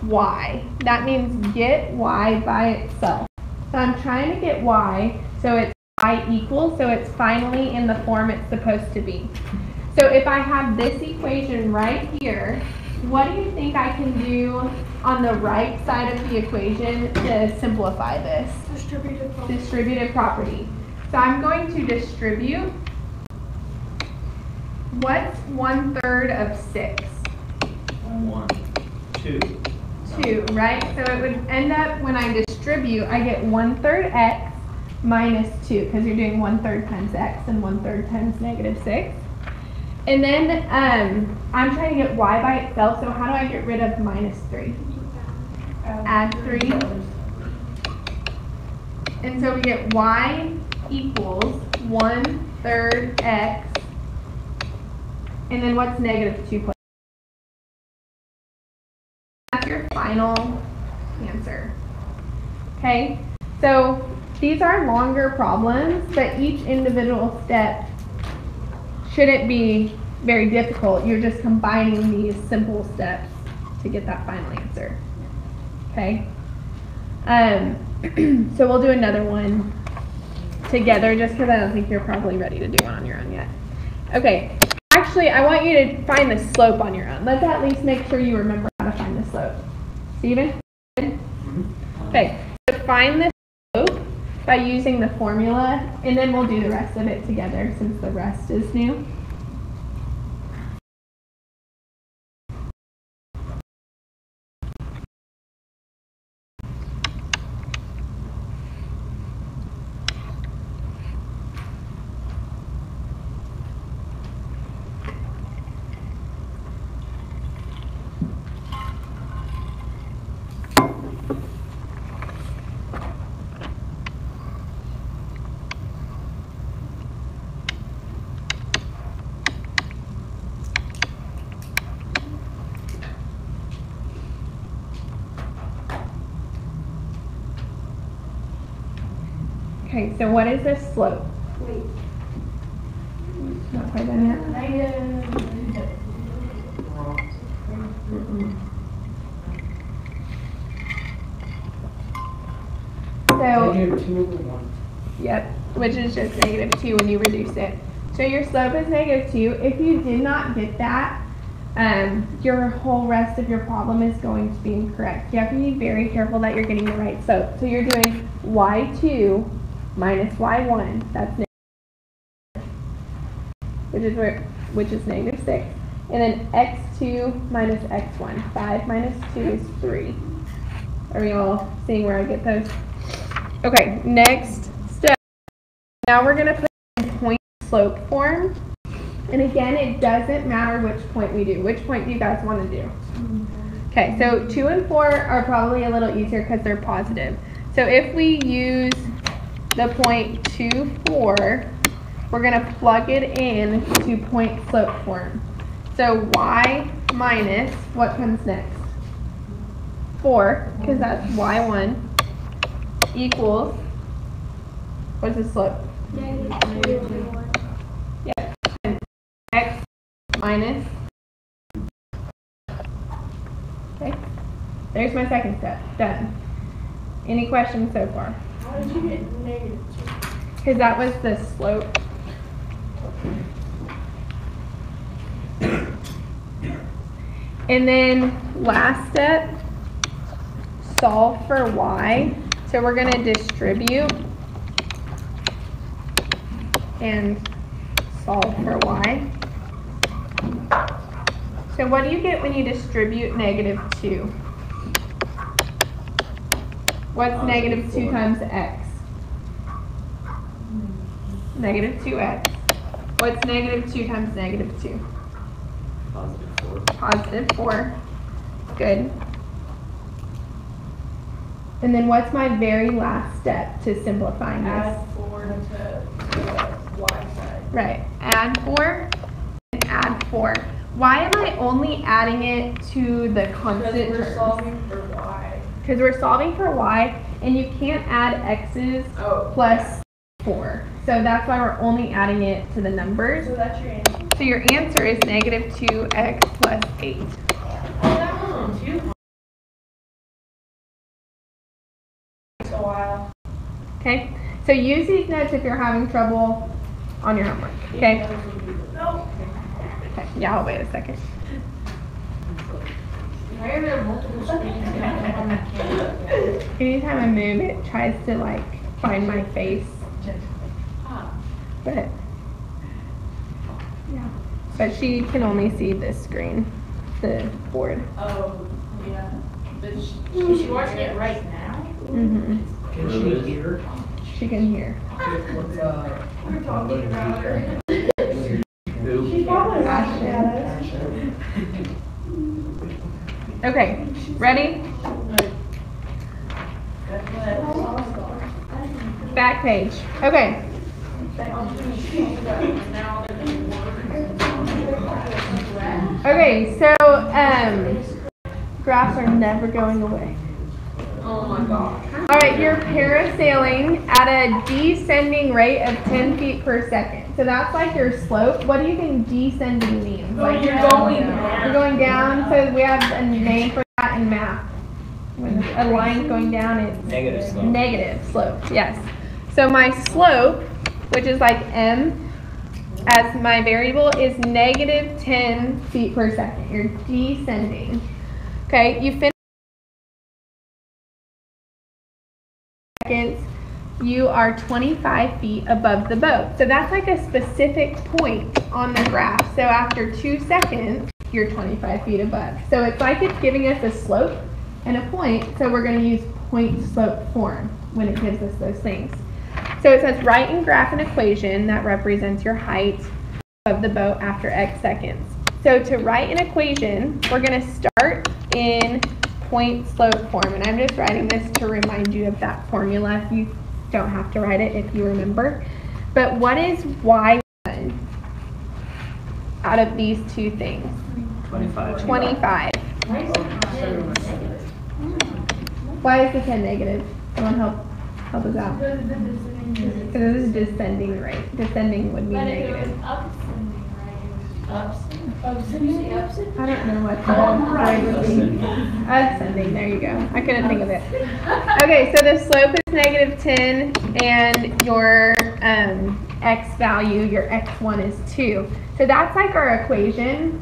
y. That means get y by itself. So I'm trying to get y, so it's y equals, so it's finally in the form it's supposed to be. So if I have this equation right here, what do you think I can do on the right side of the equation to simplify this? Distributive property. So I'm going to distribute. What's 1/3 of 6? 1, 2. 2, right? So it would end up, when I distribute, I get 1/3 x minus 2, because you're doing 1/3 times x and 1/3 times negative 6. And then I'm trying to get y by itself, so how do I get rid of minus 3? Add 3. And so we get y equals 1/3 x. And then what's negative 2 plus? That's your final answer. Okay? So these are longer problems, but each individual step shouldn't be very difficult. You're just combining these simple steps to get that final answer. Okay? So we'll do another one together just because I don't think you're probably ready to do one on your own yet. Okay. Actually, I want you to find the slope on your own. Let's at least make sure you remember how to find the slope. Steven? Okay. So find the slope by using the formula, and then we'll do the rest of it together since the rest is new. Okay, so what is the slope? Wait. Not quite done yet. So, yep, which is just -2 when you reduce it. So your slope is -2. If you did not get that, your whole rest of your problem is going to be incorrect. You have to be very careful that you're getting the right slope. So you're doing y2 minus y1, that's negative, which is -6. And then x2 minus x1, 5 minus 2 is 3. Are you all seeing where I get those? Okay, next step. Now we're going to put in point slope form. And again, it doesn't matter which point we do. Which point do you guys want to do? Okay, so 2 and 4 are probably a little easier because they're positive. So if we use the point 2, 4, we're going to plug it in to point slope form. So y minus, what comes next? 4, because that's y1, equals What's the slope? -2. Yep. And x minus. Okay. There's my second step. Done. Any questions so far? How did you get -2? Because that was the slope. And then last step, solve for y. So we're going to distribute and solve for y. So what do you get when you distribute -2? What's -2 times x? -2x. What's -2 times -2? +4. Good. And then what's my very last step to simplifying this? Add 4 to the y side. Right. Add 4 and add 4. Why am I only adding it to the constant Because we're terms? solving for y. Because we're solving for y, and you can't add x's Oh. plus 4. So that's why we're only adding it to the numbers. So that's your answer. So your answer is -2x plus 8. Oh, that wasn't too hard. Takes a while. Okay? So use these notes if you're having trouble on your homework. Okay? No. Okay. Yeah, I'll wait a second. Why are there multiple screens on the camera? Anytime I move, it tries to like find my face. But yeah. But she can only see this screen, the board. Oh, yeah. But she's watching it right now? Mm-hmm. Can she hear? She can hear. We're talking about her. She's probably laughing at us. Okay, ready? Back page. Okay. Okay, so graphs are never going away. Oh my god. All right, you're parasailing at a descending rate of 10 feet per second. So that's like your slope. What do you think descending means? Like You're going down. You're going down. So we have a name for that in math. When a line's going down, it's Negative slope. negative slope. Yes. So my slope, which is like m, as my variable, is -10 feet per second. You're descending. Okay, you finish seconds. You are 25 feet above the boat. So that's like a specific point on the graph. So after 2 seconds, you're 25 feet above. So it's like it's giving us a slope and a point. So we're going to use point slope form when it gives us those things. So it says write and graph an equation that represents your height of the boat after X seconds. So to write an equation, we're going to start in point slope form. And I'm just writing this to remind you of that formula. You don't have to write it if you remember. But what is y1 out of these two things? 25. 25. Why is the 10 negative? Someone help us out. Because this is descending rate. Descending would be negative. I don't know what the grade would be. Ascending, there you go. I couldn't think of it. Okay, so the slope is -10 and your x value, your x1 is 2. So that's like our equation.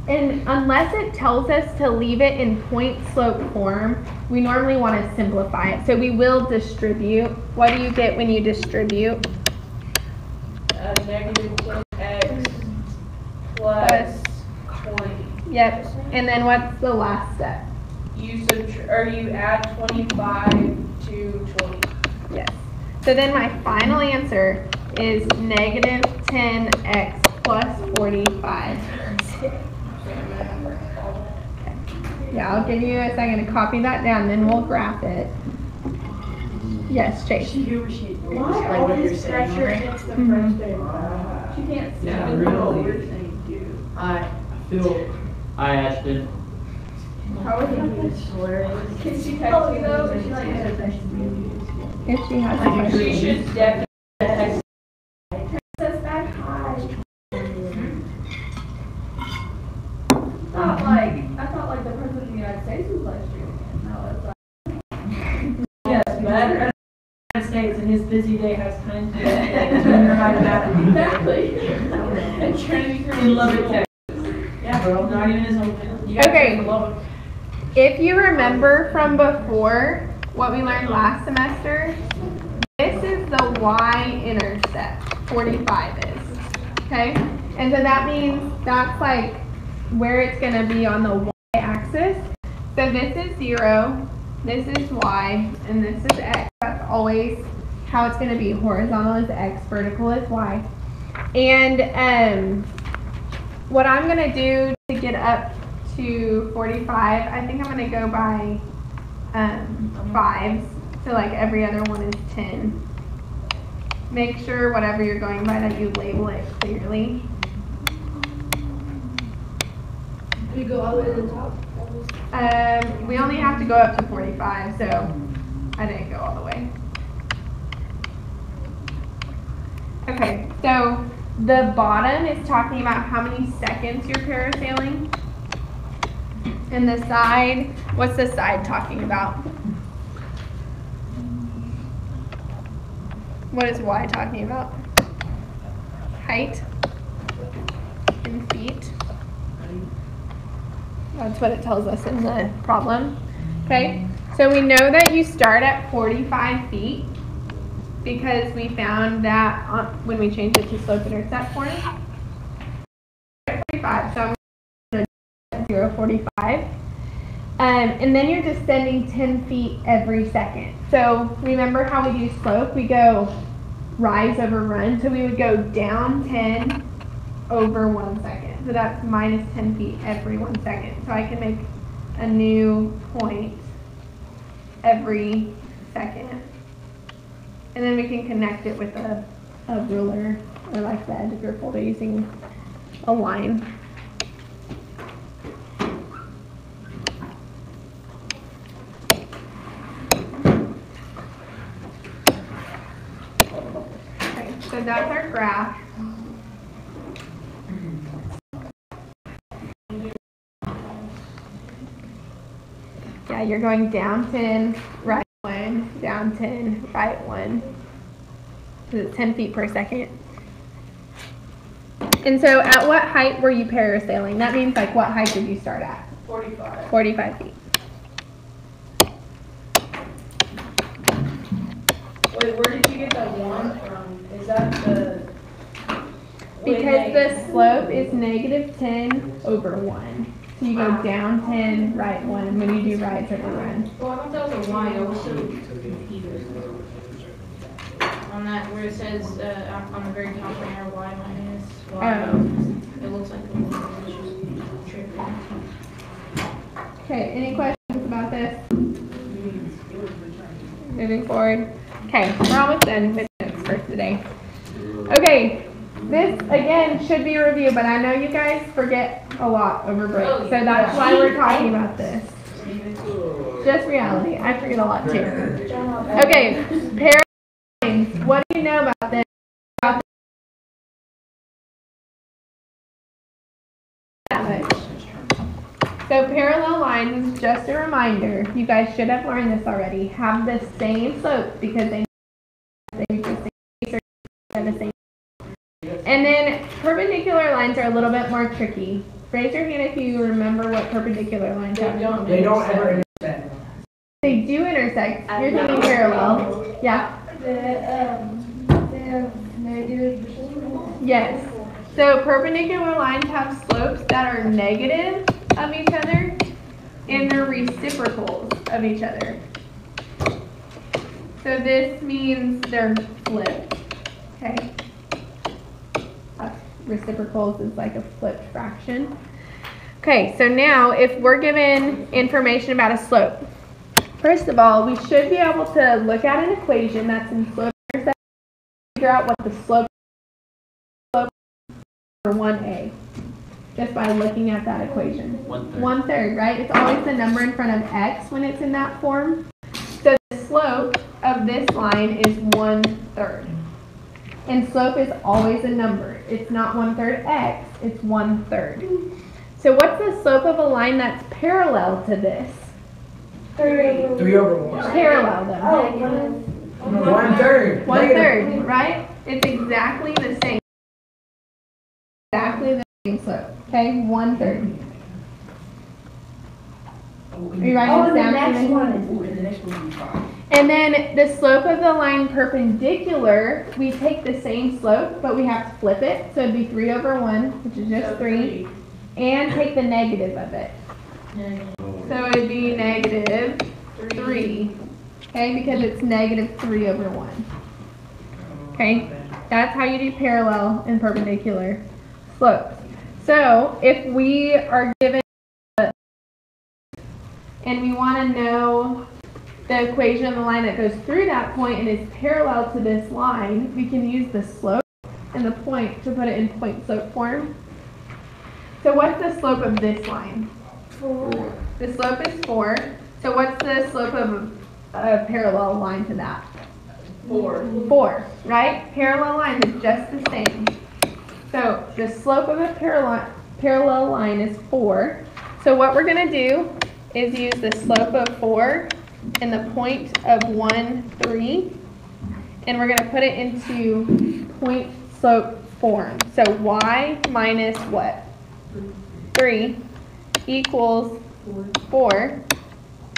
And unless it tells us to leave it in point slope form, we normally want to simplify it. So we will distribute. What do you get when you distribute? -10x plus 20. Yep. And then what's the last step? You add 25 to 20. Yes. So then my final answer is -10x plus 45. Yeah, I'll give you a second to copy that down, then we'll graph it. Yes, Chase. Why always pressure against the first day? She can't see Yeah, the really. what you're saying, dude. I feel. Hi, Ashton. How would you do this? Can she text you though? Or she like if she has a She question. should definitely text. Says back hi. I thought like the president of the United States was live streaming it. No, it's like. Yes, better in the United States and his busy day has time to turn your mind back. Exactly. And Trinity in Lubbock, Texas. Yeah, bro, not even his hometown. You guys Okay. are in Lubbock. If you remember from before what we learned last semester, this is the y-intercept, 45 is, okay? And so that means that's like where it's gonna be on the y-axis. So this is 0, this is y, and this is x. That's always how it's gonna be. Horizontal is x, vertical is y. And what I'm gonna do to get up to 45, I think I'm gonna go by 5s, so like every other one is 10. Make sure whatever you're going by that you label it clearly. You go all the way to the top. We only have to go up to 45, so I didn't go all the way. Okay, so the bottom is talking about how many seconds you're parasailing. And the side, what's the side talking about? What is y talking about? Height in feet. That's what it tells us in the problem. Okay, so we know that you start at 45 feet because we found that when we changed it to slope intercept form. 45, so I'm going to 0.45. And then you're descending 10 feet every second. So remember how we do slope? We go rise over run. So we would go down 10 over 1 second. So that's minus 10 feet every 1 second. So I can make a new point every second. And then we can connect it with a ruler or like the edge of your folder using a line. Okay, so that's our graph. Yeah, you're going down 10, right 1, down 10, right 1. So it's 10 feet per second. And so at what height were you parasailing? That means like what height did you start at? 45. 45 feet. Wait, where did you get that 1 from? Is that the... Because the slope is negative 10 over 1. So you go down 10, right 1, and when you do right, it's over run. Well, I thought that was a Y. I was so confused. On that, where it says on the very top there, Y minus Y. Oh. It looks like the one is just tripping. Okay, any questions about this? Moving forward. Okay, we're almost done with this for today. Okay, this again should be a review, but I know you guys forget a lot over break, so that's why we're talking about this. Just reality. I forget a lot too. Okay, parallel. What do you know about this? So parallel lines, just a reminder, you guys should have learned this already, have the same slope because they have the same. And then perpendicular lines are a little bit more tricky. Raise your hand if you remember what perpendicular lines are. They don't ever intersect. They do intersect. You're thinking parallel. Yeah. Yes. So perpendicular lines have slopes that are negative of each other and they're reciprocals of each other. So this means they're flipped. Okay. Reciprocals is like a flipped fraction. Okay, so now if we're given information about a slope, first of all, we should be able to look at an equation that's in slope intercept, figure out what the slope for 1a, just by looking at that equation. 1/3. 1/3, right? It's always the number in front of x when it's in that form. So the slope of this line is 1/3. And slope is always a number. It's not 1/3 x, it's 1/3. So what's the slope of a line that's parallel to this? 3 over 1. Parallel though. Oh, 1/3. 1/3, right? It's exactly the same. Exactly the same slope. Okay, 1/3. Are you writing this down? Susan? And then the slope of the line perpendicular, we take the same slope, but we have to flip it. So it'd be 3 over 1, which is just 3, and take the negative of it. So it'd be negative 3, okay, because it's negative 3 over 1. Okay, that's how you do parallel and perpendicular slopes. So if we are given and we want to know the equation of the line that goes through that point and is parallel to this line, we can use the slope and the point to put it in point slope form. So what's the slope of this line? 4. The slope is 4. So what's the slope of a parallel line to that? 4. 4, right? Parallel lines is just the same. So the slope of a parallel line is 4. So what we're going to do is use the slope of 4 and the point of 1, 3, and we're going to put it into point slope form. So y minus what? 3 equals 4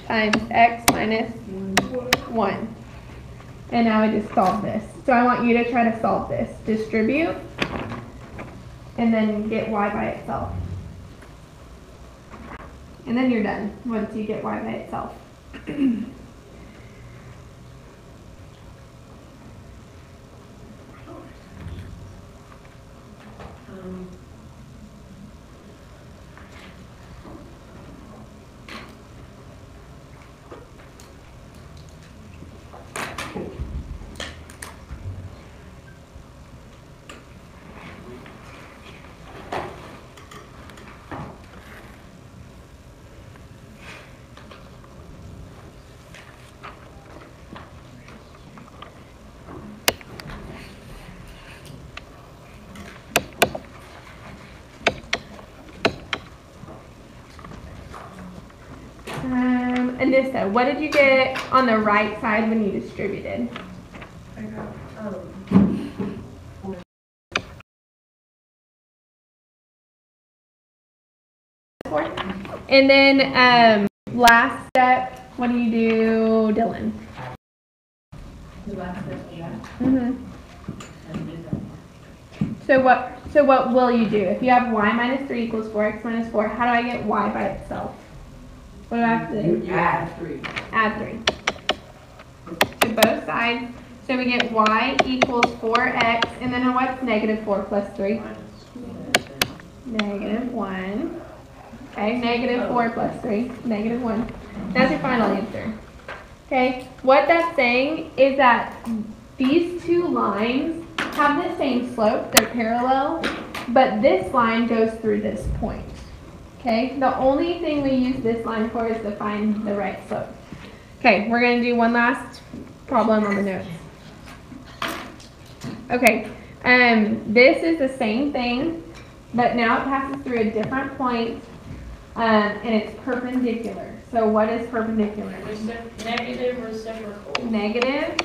times x minus 1. And now I just solve this. So I want you to try to solve this. Distribute, and then get y by itself. And then you're done once you get y by itself. Anissa, what did you get on the right side when you distributed? I got, And then last step, what do you do, Dylan? The last step, yeah. So what will you do? If you have y minus 3 equals 4x minus 4, how do I get y by itself? What do I have to do? You add 3. Add 3 to both sides. So we get y equals 4x, and then what's negative 4 plus 3? Negative 1. Okay, negative 4 plus 3, negative 1. That's your final answer. Okay, what that's saying is that these two lines have the same slope, they're parallel, but this line goes through this point. Okay, the only thing we use this line for is to find the right slope. Okay, we're going to do one last problem on the notes. Okay, this is the same thing, but now it passes through a different point, and it's perpendicular. So what is perpendicular? Negative reciprocal. Negative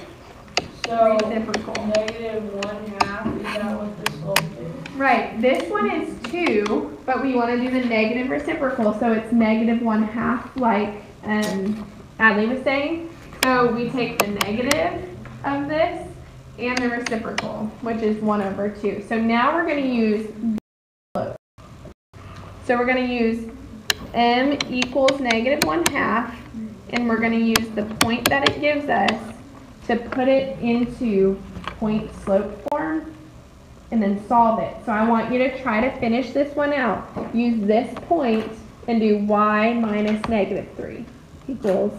So, reciprocal. negative 1/2, is that what the slope is? Right, this one is 2, but we want to do the negative reciprocal, so it's negative 1/2, like Adley was saying. So we take the negative of this and the reciprocal, which is 1 over 2. So now we're going to use slope. So we're going to use m equals negative 1/2, and we're going to use the point that it gives us to put it into point slope form and then solve it. So I want you to try to finish this one out. Use this point and do y minus negative 3 equals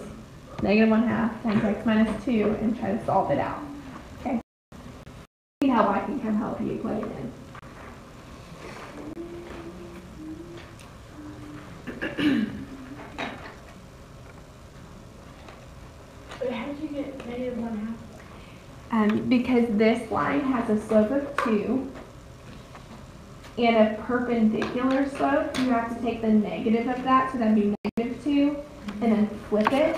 negative 1/2 times x minus 2 and try to solve it out. Okay? See how I can come help you plug it in. But how did you get negative 1/2? Because this line has a slope of 2 and a perpendicular slope, you have to take the negative of that, so that'd be -2, and then flip it.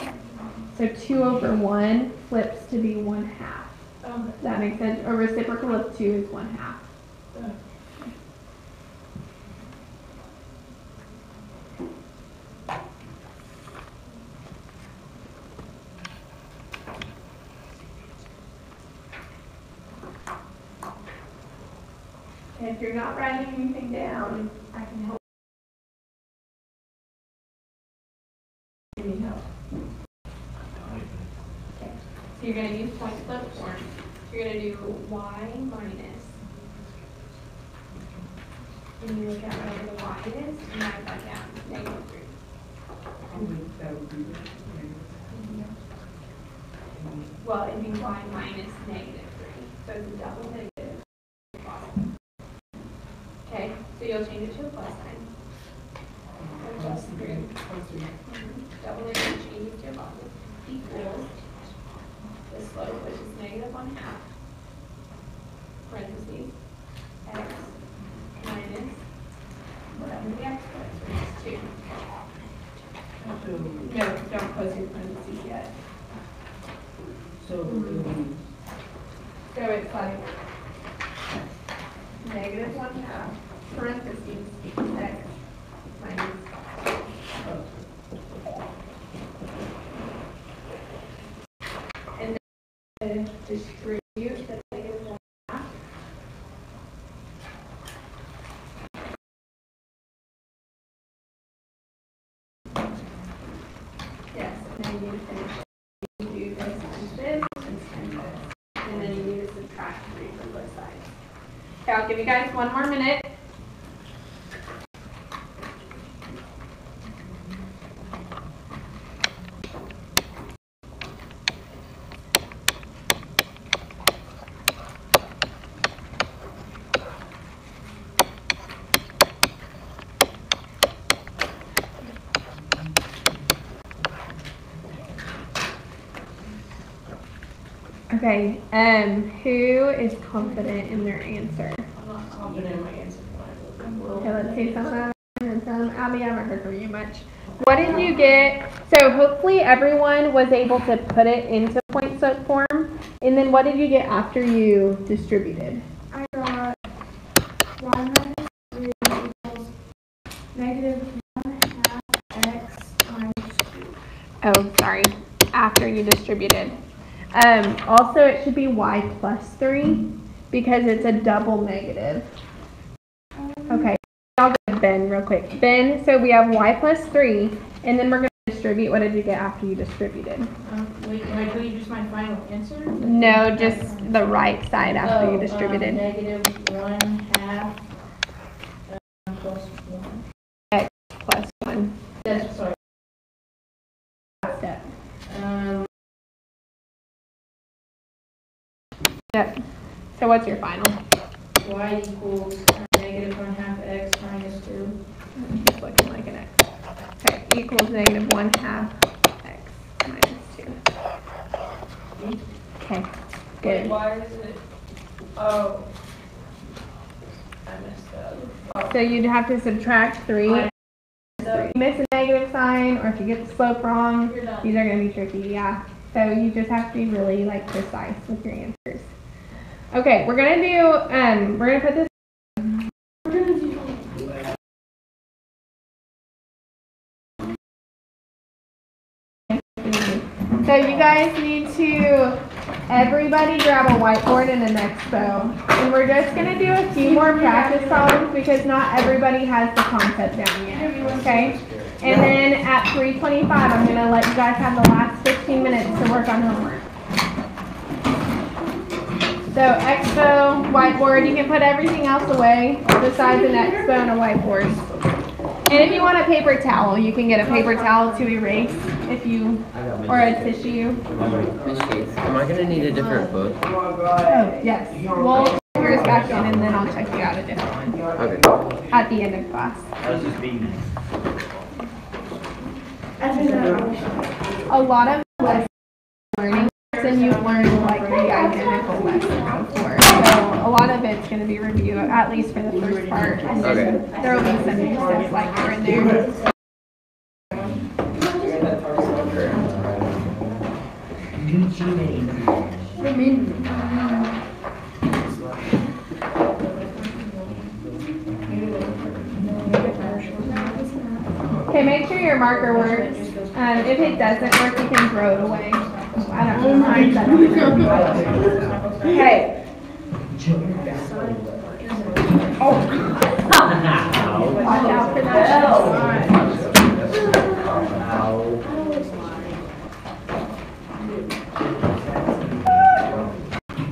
So 2/1 flips to be 1/2. Does that make sense? A reciprocal of 2 is 1/2. And if you're not writing anything down, I can help. Give me help. Okay. So you're going to use point slope form. You're going to do y minus. And you look at whatever the y is and write that down. -3. Well, it'd be y minus -3. So it's a double negative. Okay, so you'll change it to a plus sign. Plus 3. Double negative changes to a positive equals the slope, which is -1/2, parentheses, x minus whatever the x was, which is 2. No, don't close your parentheses yet. So, So it's like -1/2, parentheses, x minus. And then distribute the -1/2. Yes, and then you finish. You do this times this and this. And then you need to subtract 3 from both sides. Okay, I'll give you guys one more minute. Okay, who is confident in their answer? I'm not confident in my answer. Okay, let's see some of them and some. Abby, I haven't heard from you much. What did you get? So hopefully everyone was able to put it into point slope form. And then what did you get after you distributed? I got y minus 3 equals -1/2 x minus 2. Oh, sorry. After you distributed. Also, it should be y plus 3 because it's a double negative. Okay, I'll go to Ben real quick. Ben, so we have y plus 3, and then we're going to distribute. What did you get after you distributed? Wait, can I tell you just my final answer? No, just the right side after you distributed. -1/2 plus 1. X plus 1. That's sorry. Step. Yep. So what's your final? Y equals -1/2 x minus 2. It's looking like an x. Okay, equals -1/2 x minus 2. Okay, good. Why is it? Oh. I messed up. So you'd have to subtract 3. If you miss a negative sign, or if you get the slope wrong, these are going to be tricky, yeah. So you just have to be really precise with your answers. Okay, we're going to do, we're going to put this. So you guys need to, everybody grab a whiteboard and an expo. And we're just going to do a few more practice problems because not everybody has the concept down yet, okay? And then at 3:25, I'm going to let you guys have the last 15 minutes to work on homework. So expo, whiteboard, you can put everything else away besides an expo and a whiteboard. And if you want a paper towel, you can get a paper towel to erase if you, or a tissue. Am I gonna need a different book? Oh, yes. We'll check yours back in and then I'll check you out a different one Okay. at the end of class. A lot of lesson learning lesson you've learned like the identical lesson before. So a lot of it's going to be review, at least for the first part. And then there will be some new steps like here and there. Okay, make sure your marker works. If it doesn't work, you can throw it away. I don't mind that. Okay. Watch out for that.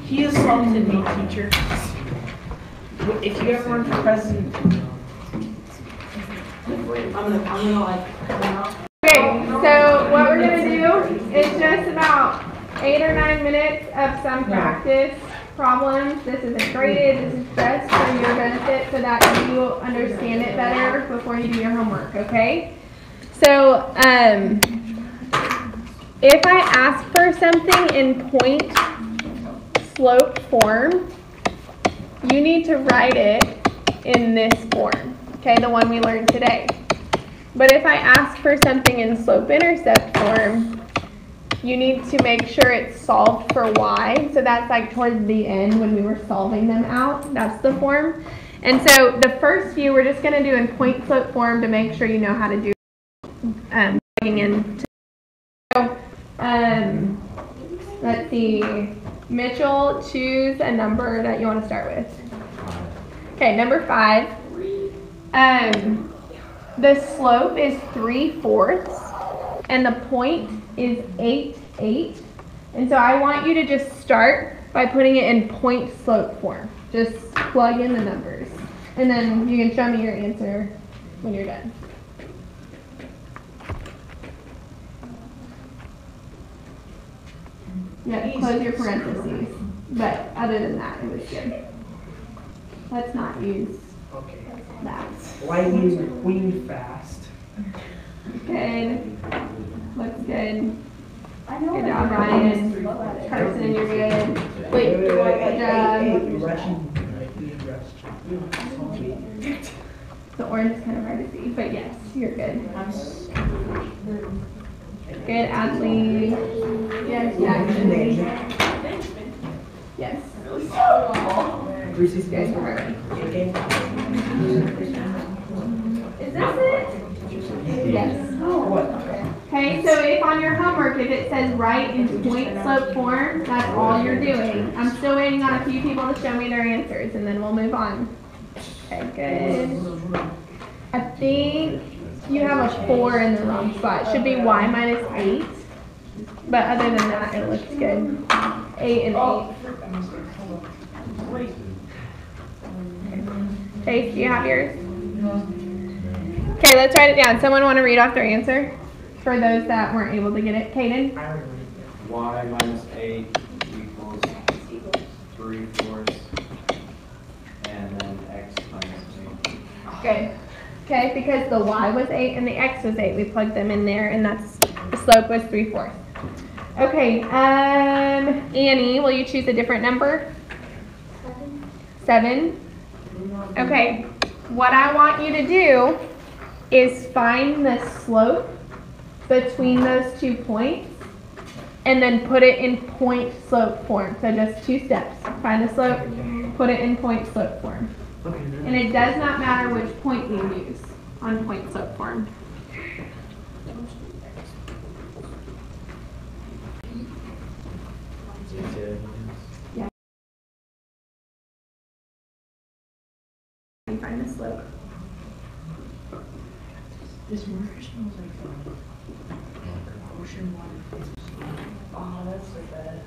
He assaulted me, teacher. If you ever run for president, I'm gonna like come out. Okay, so what we're gonna do is just about 8 or 9 minutes of some practice problems. This isn't graded, this is just for your benefit so that you understand it better before you do your homework, okay? So, if I ask for something in point slope form, you need to write it in this form, okay, the one we learned today. But if I ask for something in slope-intercept form, you need to make sure it's solved for y. So that's like towards the end when we were solving them out. That's the form. And so the first few we're just going to do in point slope form to make sure you know how to do plugging in. So let's see. Mitchell, choose a number that you want to start with. Okay, number 5. The slope is 3/4 and the point is 8, 8. And so I want you to just start by putting it in point slope form. Just plug in the numbers. And then you can show me your answer when you're done. Yeah, close your parentheses. But other than that, it was good. Let's not use that. Lightning queen fast. Good. Looks good. Good job, Ryan. Carson, you're good. Wait, good job. The orange is kind of hard to see, but yes, you're good. Good, Adley. Yes, Jackson. Yes. Reese's Good, Harvey. Is this it? Yes. Okay, so if on your homework, if it says write in point slope form, that's all you're doing. I'm still waiting on a few people to show me their answers, and then we'll move on. Okay, good. I think you have a 4 in the wrong spot. It should be y minus 8. But other than that, it looks good. 8 and 8. Chase, do you have yours? Okay, let's write it down. Someone want to read off their answer? For those that weren't able to get it. Kaden? Y minus 8 equals 3/4 and then x minus 8. Good. Okay, because the y was 8 and the x was 8, we plugged them in there, and that's the slope was 3/4. Okay, Annie, will you choose a different number? 7. Okay, what I want you to do is find the slope between those 2 points and then put it in point slope form. So just 2 steps. Find the slope, put it in point slope form. And it does not matter which point you use on point slope form. Yeah. You find the slope. This marker smells like ocean water. Oh, that's so bad.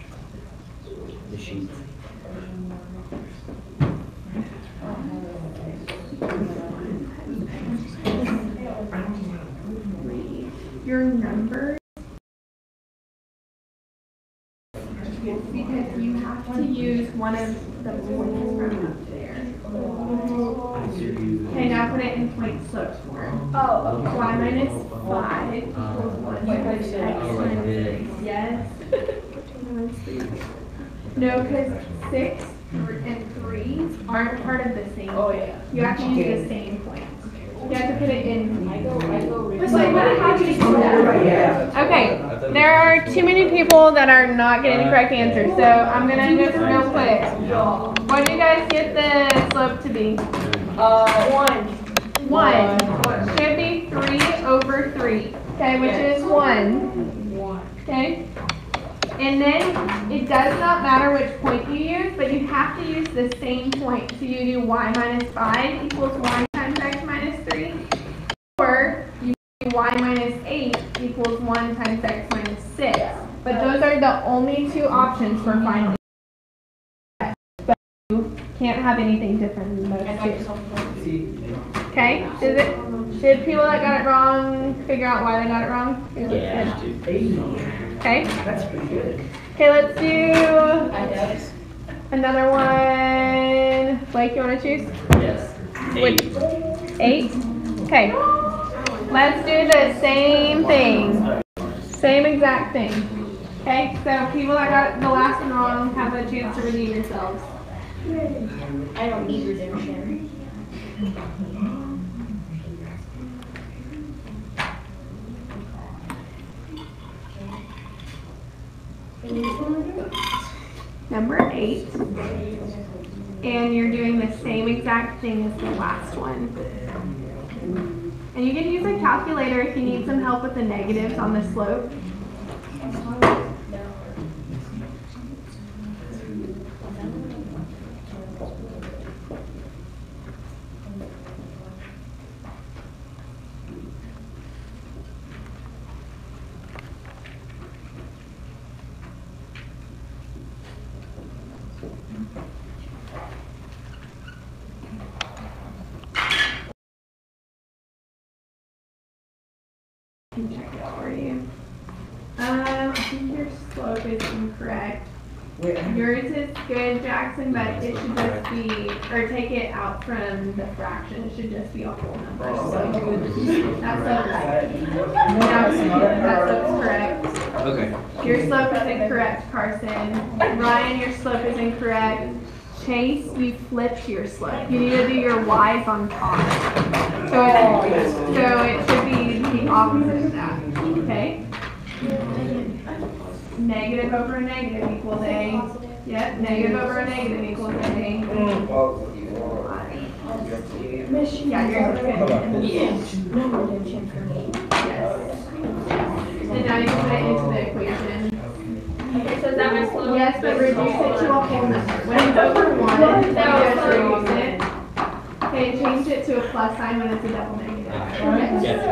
The sheet. Your numbers, because you have to use one of the points from up there. Okay, now put it in point slope form. Oh, okay. Y minus 5 equals 1 times x minus 6. Yes. No, because 6 and 3 aren't part of the same. Oh, yeah. You have to use the same point. You have to put it in. It's like, how do you do that? Yeah. Okay, there are too many people that are not getting the correct answer, so I'm gonna go real quick. What do you guys get the slope to be? 1. Should be 3 over 3. Okay, which is 1. Okay. And then it does not matter which point you use, but you have to use the same point. So you do y minus 5 equals y times x minus 3, or you do y minus 8 equals 1 times x minus 6. But those are the only two options for finding x. But you can't have anything different than those two. Okay? Did people that got it wrong figure out why they got it wrong? Yeah. Okay? That's pretty good. Okay, let's do another one. Blake, you want to choose? Yes. Which? 8? Okay. Let's do the same thing. Same exact thing. Okay, so people that got the last one wrong have a chance to redeem yourselves. I don't need redemption. Number 8. And you're doing the same exact thing as the last one. And you can use a calculator if you need some help with the negatives on the slope. I can check it for you. I think your slope is incorrect. Yours is good, Jackson, but it should just be, or take it out from the fraction. It should just be a whole number. So that slope's correct. Okay. Your slope is incorrect, Carson. Ryan, your slope is incorrect. Chase, you flipped your slope. You need to do your y's on top. So it should be the opposite of that. Okay? Negative over a negative equals a. Yep, negative over a negative equals a. Yeah, yours is good. Yes. No redemption for me. Yes. And now you can put it into the equation. Okay, so is that my slope? Yes, but reduce it to a whole number. When it's over 1, then you just reduce it. Okay, change it to a plus sign when it's a double negative. Yes.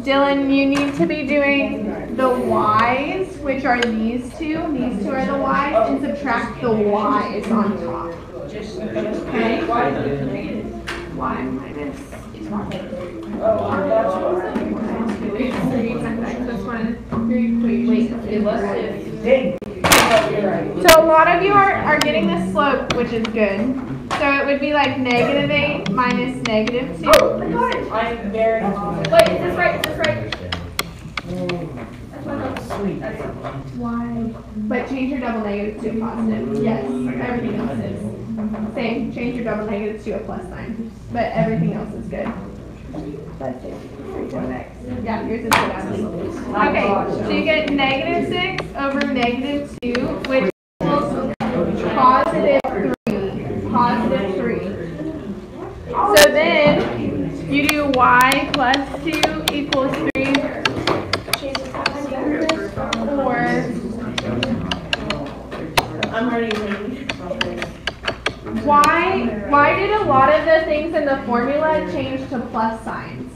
Dylan, you need to be doing the y's, which are these two. These two are the y's, and subtract the y's on top. Okay? Y minus. This one, your equation. So a lot of you are getting the slope, which is good. So it would be like -8 minus -2. Oh, I got it. I'm very confident. Wait, is this right? Is this right? That's what I thought. Sweet. Why? But change your double negatives to a positive. Yes, everything else is. Same, change your double negatives to a plus sign. But everything else is good. Let's see. Yeah, yours is good, Ashley. Okay, so you get -6 over -2, which equals positive 3. So then you do y plus 2 equals 3. Or I'm already why did a lot of the things in the formula change to plus signs?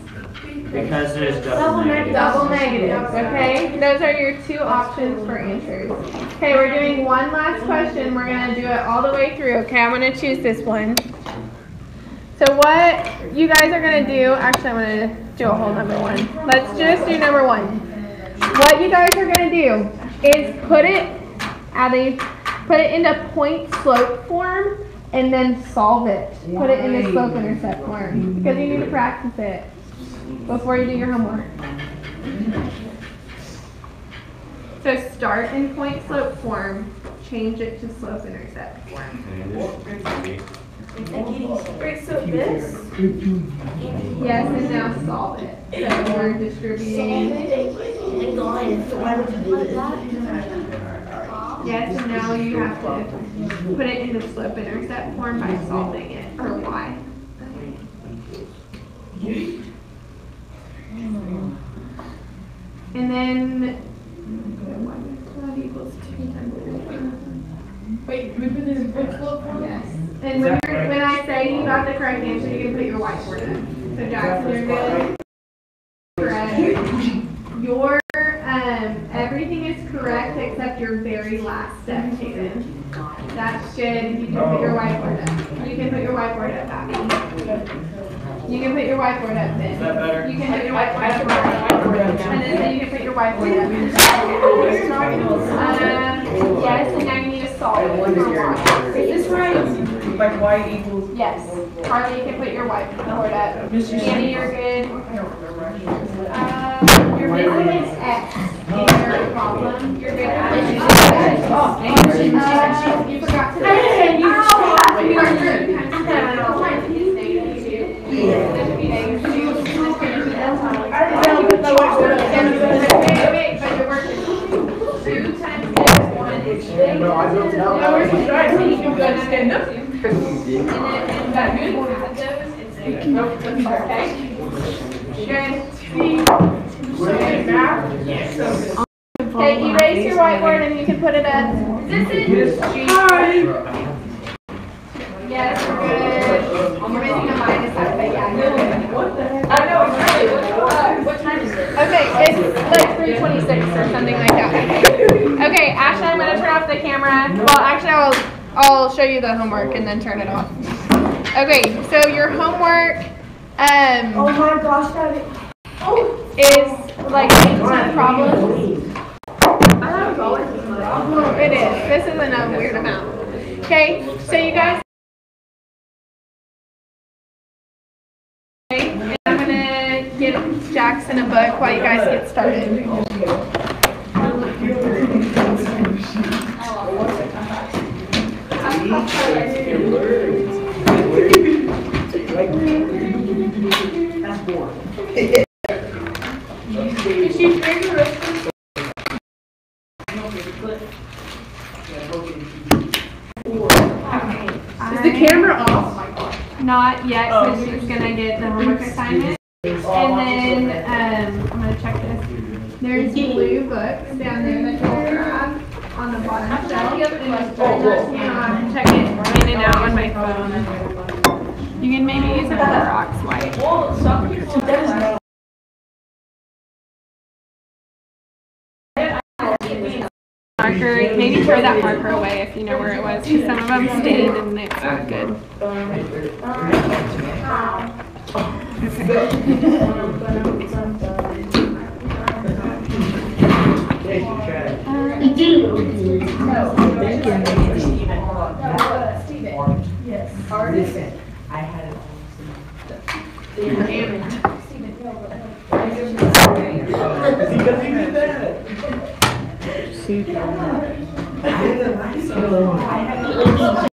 Because there's double negatives. Double negatives, okay? Those are your two options for answers. Okay, we're doing one last question. We're going to do it all the way through, okay? I'm going to choose this one. So what you guys are going to do, actually I'm going to do a whole number 1. Let's just do number 1. What you guys are going to do is put it into point slope form and then solve it. Put it in the slope intercept form because you need to practice it before you do your homework. So start in point slope form, change it to slope intercept form. Wait, so this? Yes, and now solve it. So we're distributing. Yes, and now you have to put it in the slope intercept form by solving it for y. And then that equals 2 times 3. Wait, we put this in book slope form? Yes. And when I say you got the correct answer, you can put your whiteboard up. So Jackson, you're good. Correct. Your everything is correct except your very last step, Hayden. That's good. You can put your whiteboard up. You can put your whiteboard up, Abby. You can put your whiteboard up then. Is that better? You can put your whiteboard up. And then you can put your whiteboard up. Yes, and now you need to solve it. Is this right? Like y equals? Yes. Carly, you can put your whiteboard up. Annie, you're good. Your missing is X in your problem. You're good at it. You forgot to. You are good. Wait, but you're working 2 times 1 is 6. No, I don't know. I was trying to you guys stand up. And that good. Nope, okay. Good. Okay, erase your whiteboard and you can put it up. This is yes, we're good. You're missing a minus out of it, yeah. You're good. I know, it's really, what time is it? Okay, it's like 3:26 or something like that. Okay, Ashley, I'm gonna turn off the camera. Well, actually, I'll show you the homework and then turn it off. Okay, so your homework, Oh my gosh, that is like 18 problems. It is. This isn't a weird amount. Okay, so you guys. Okay, and I'm gonna give Jackson a book while you guys get started. That's boring. Is she rigorous? Is the camera off? Not yet, because she's gonna get the homework assignment. And then, I'm gonna check this. There's blue books down there that you'll grab on the bottom shelf. And just check it in and out on my phone. You can maybe use a Xerox wipe. Marker, maybe throw that marker away if you know where it was, because some of them stained and it's not good. yes. Listen, I had it all. Because he did that. I did it. I had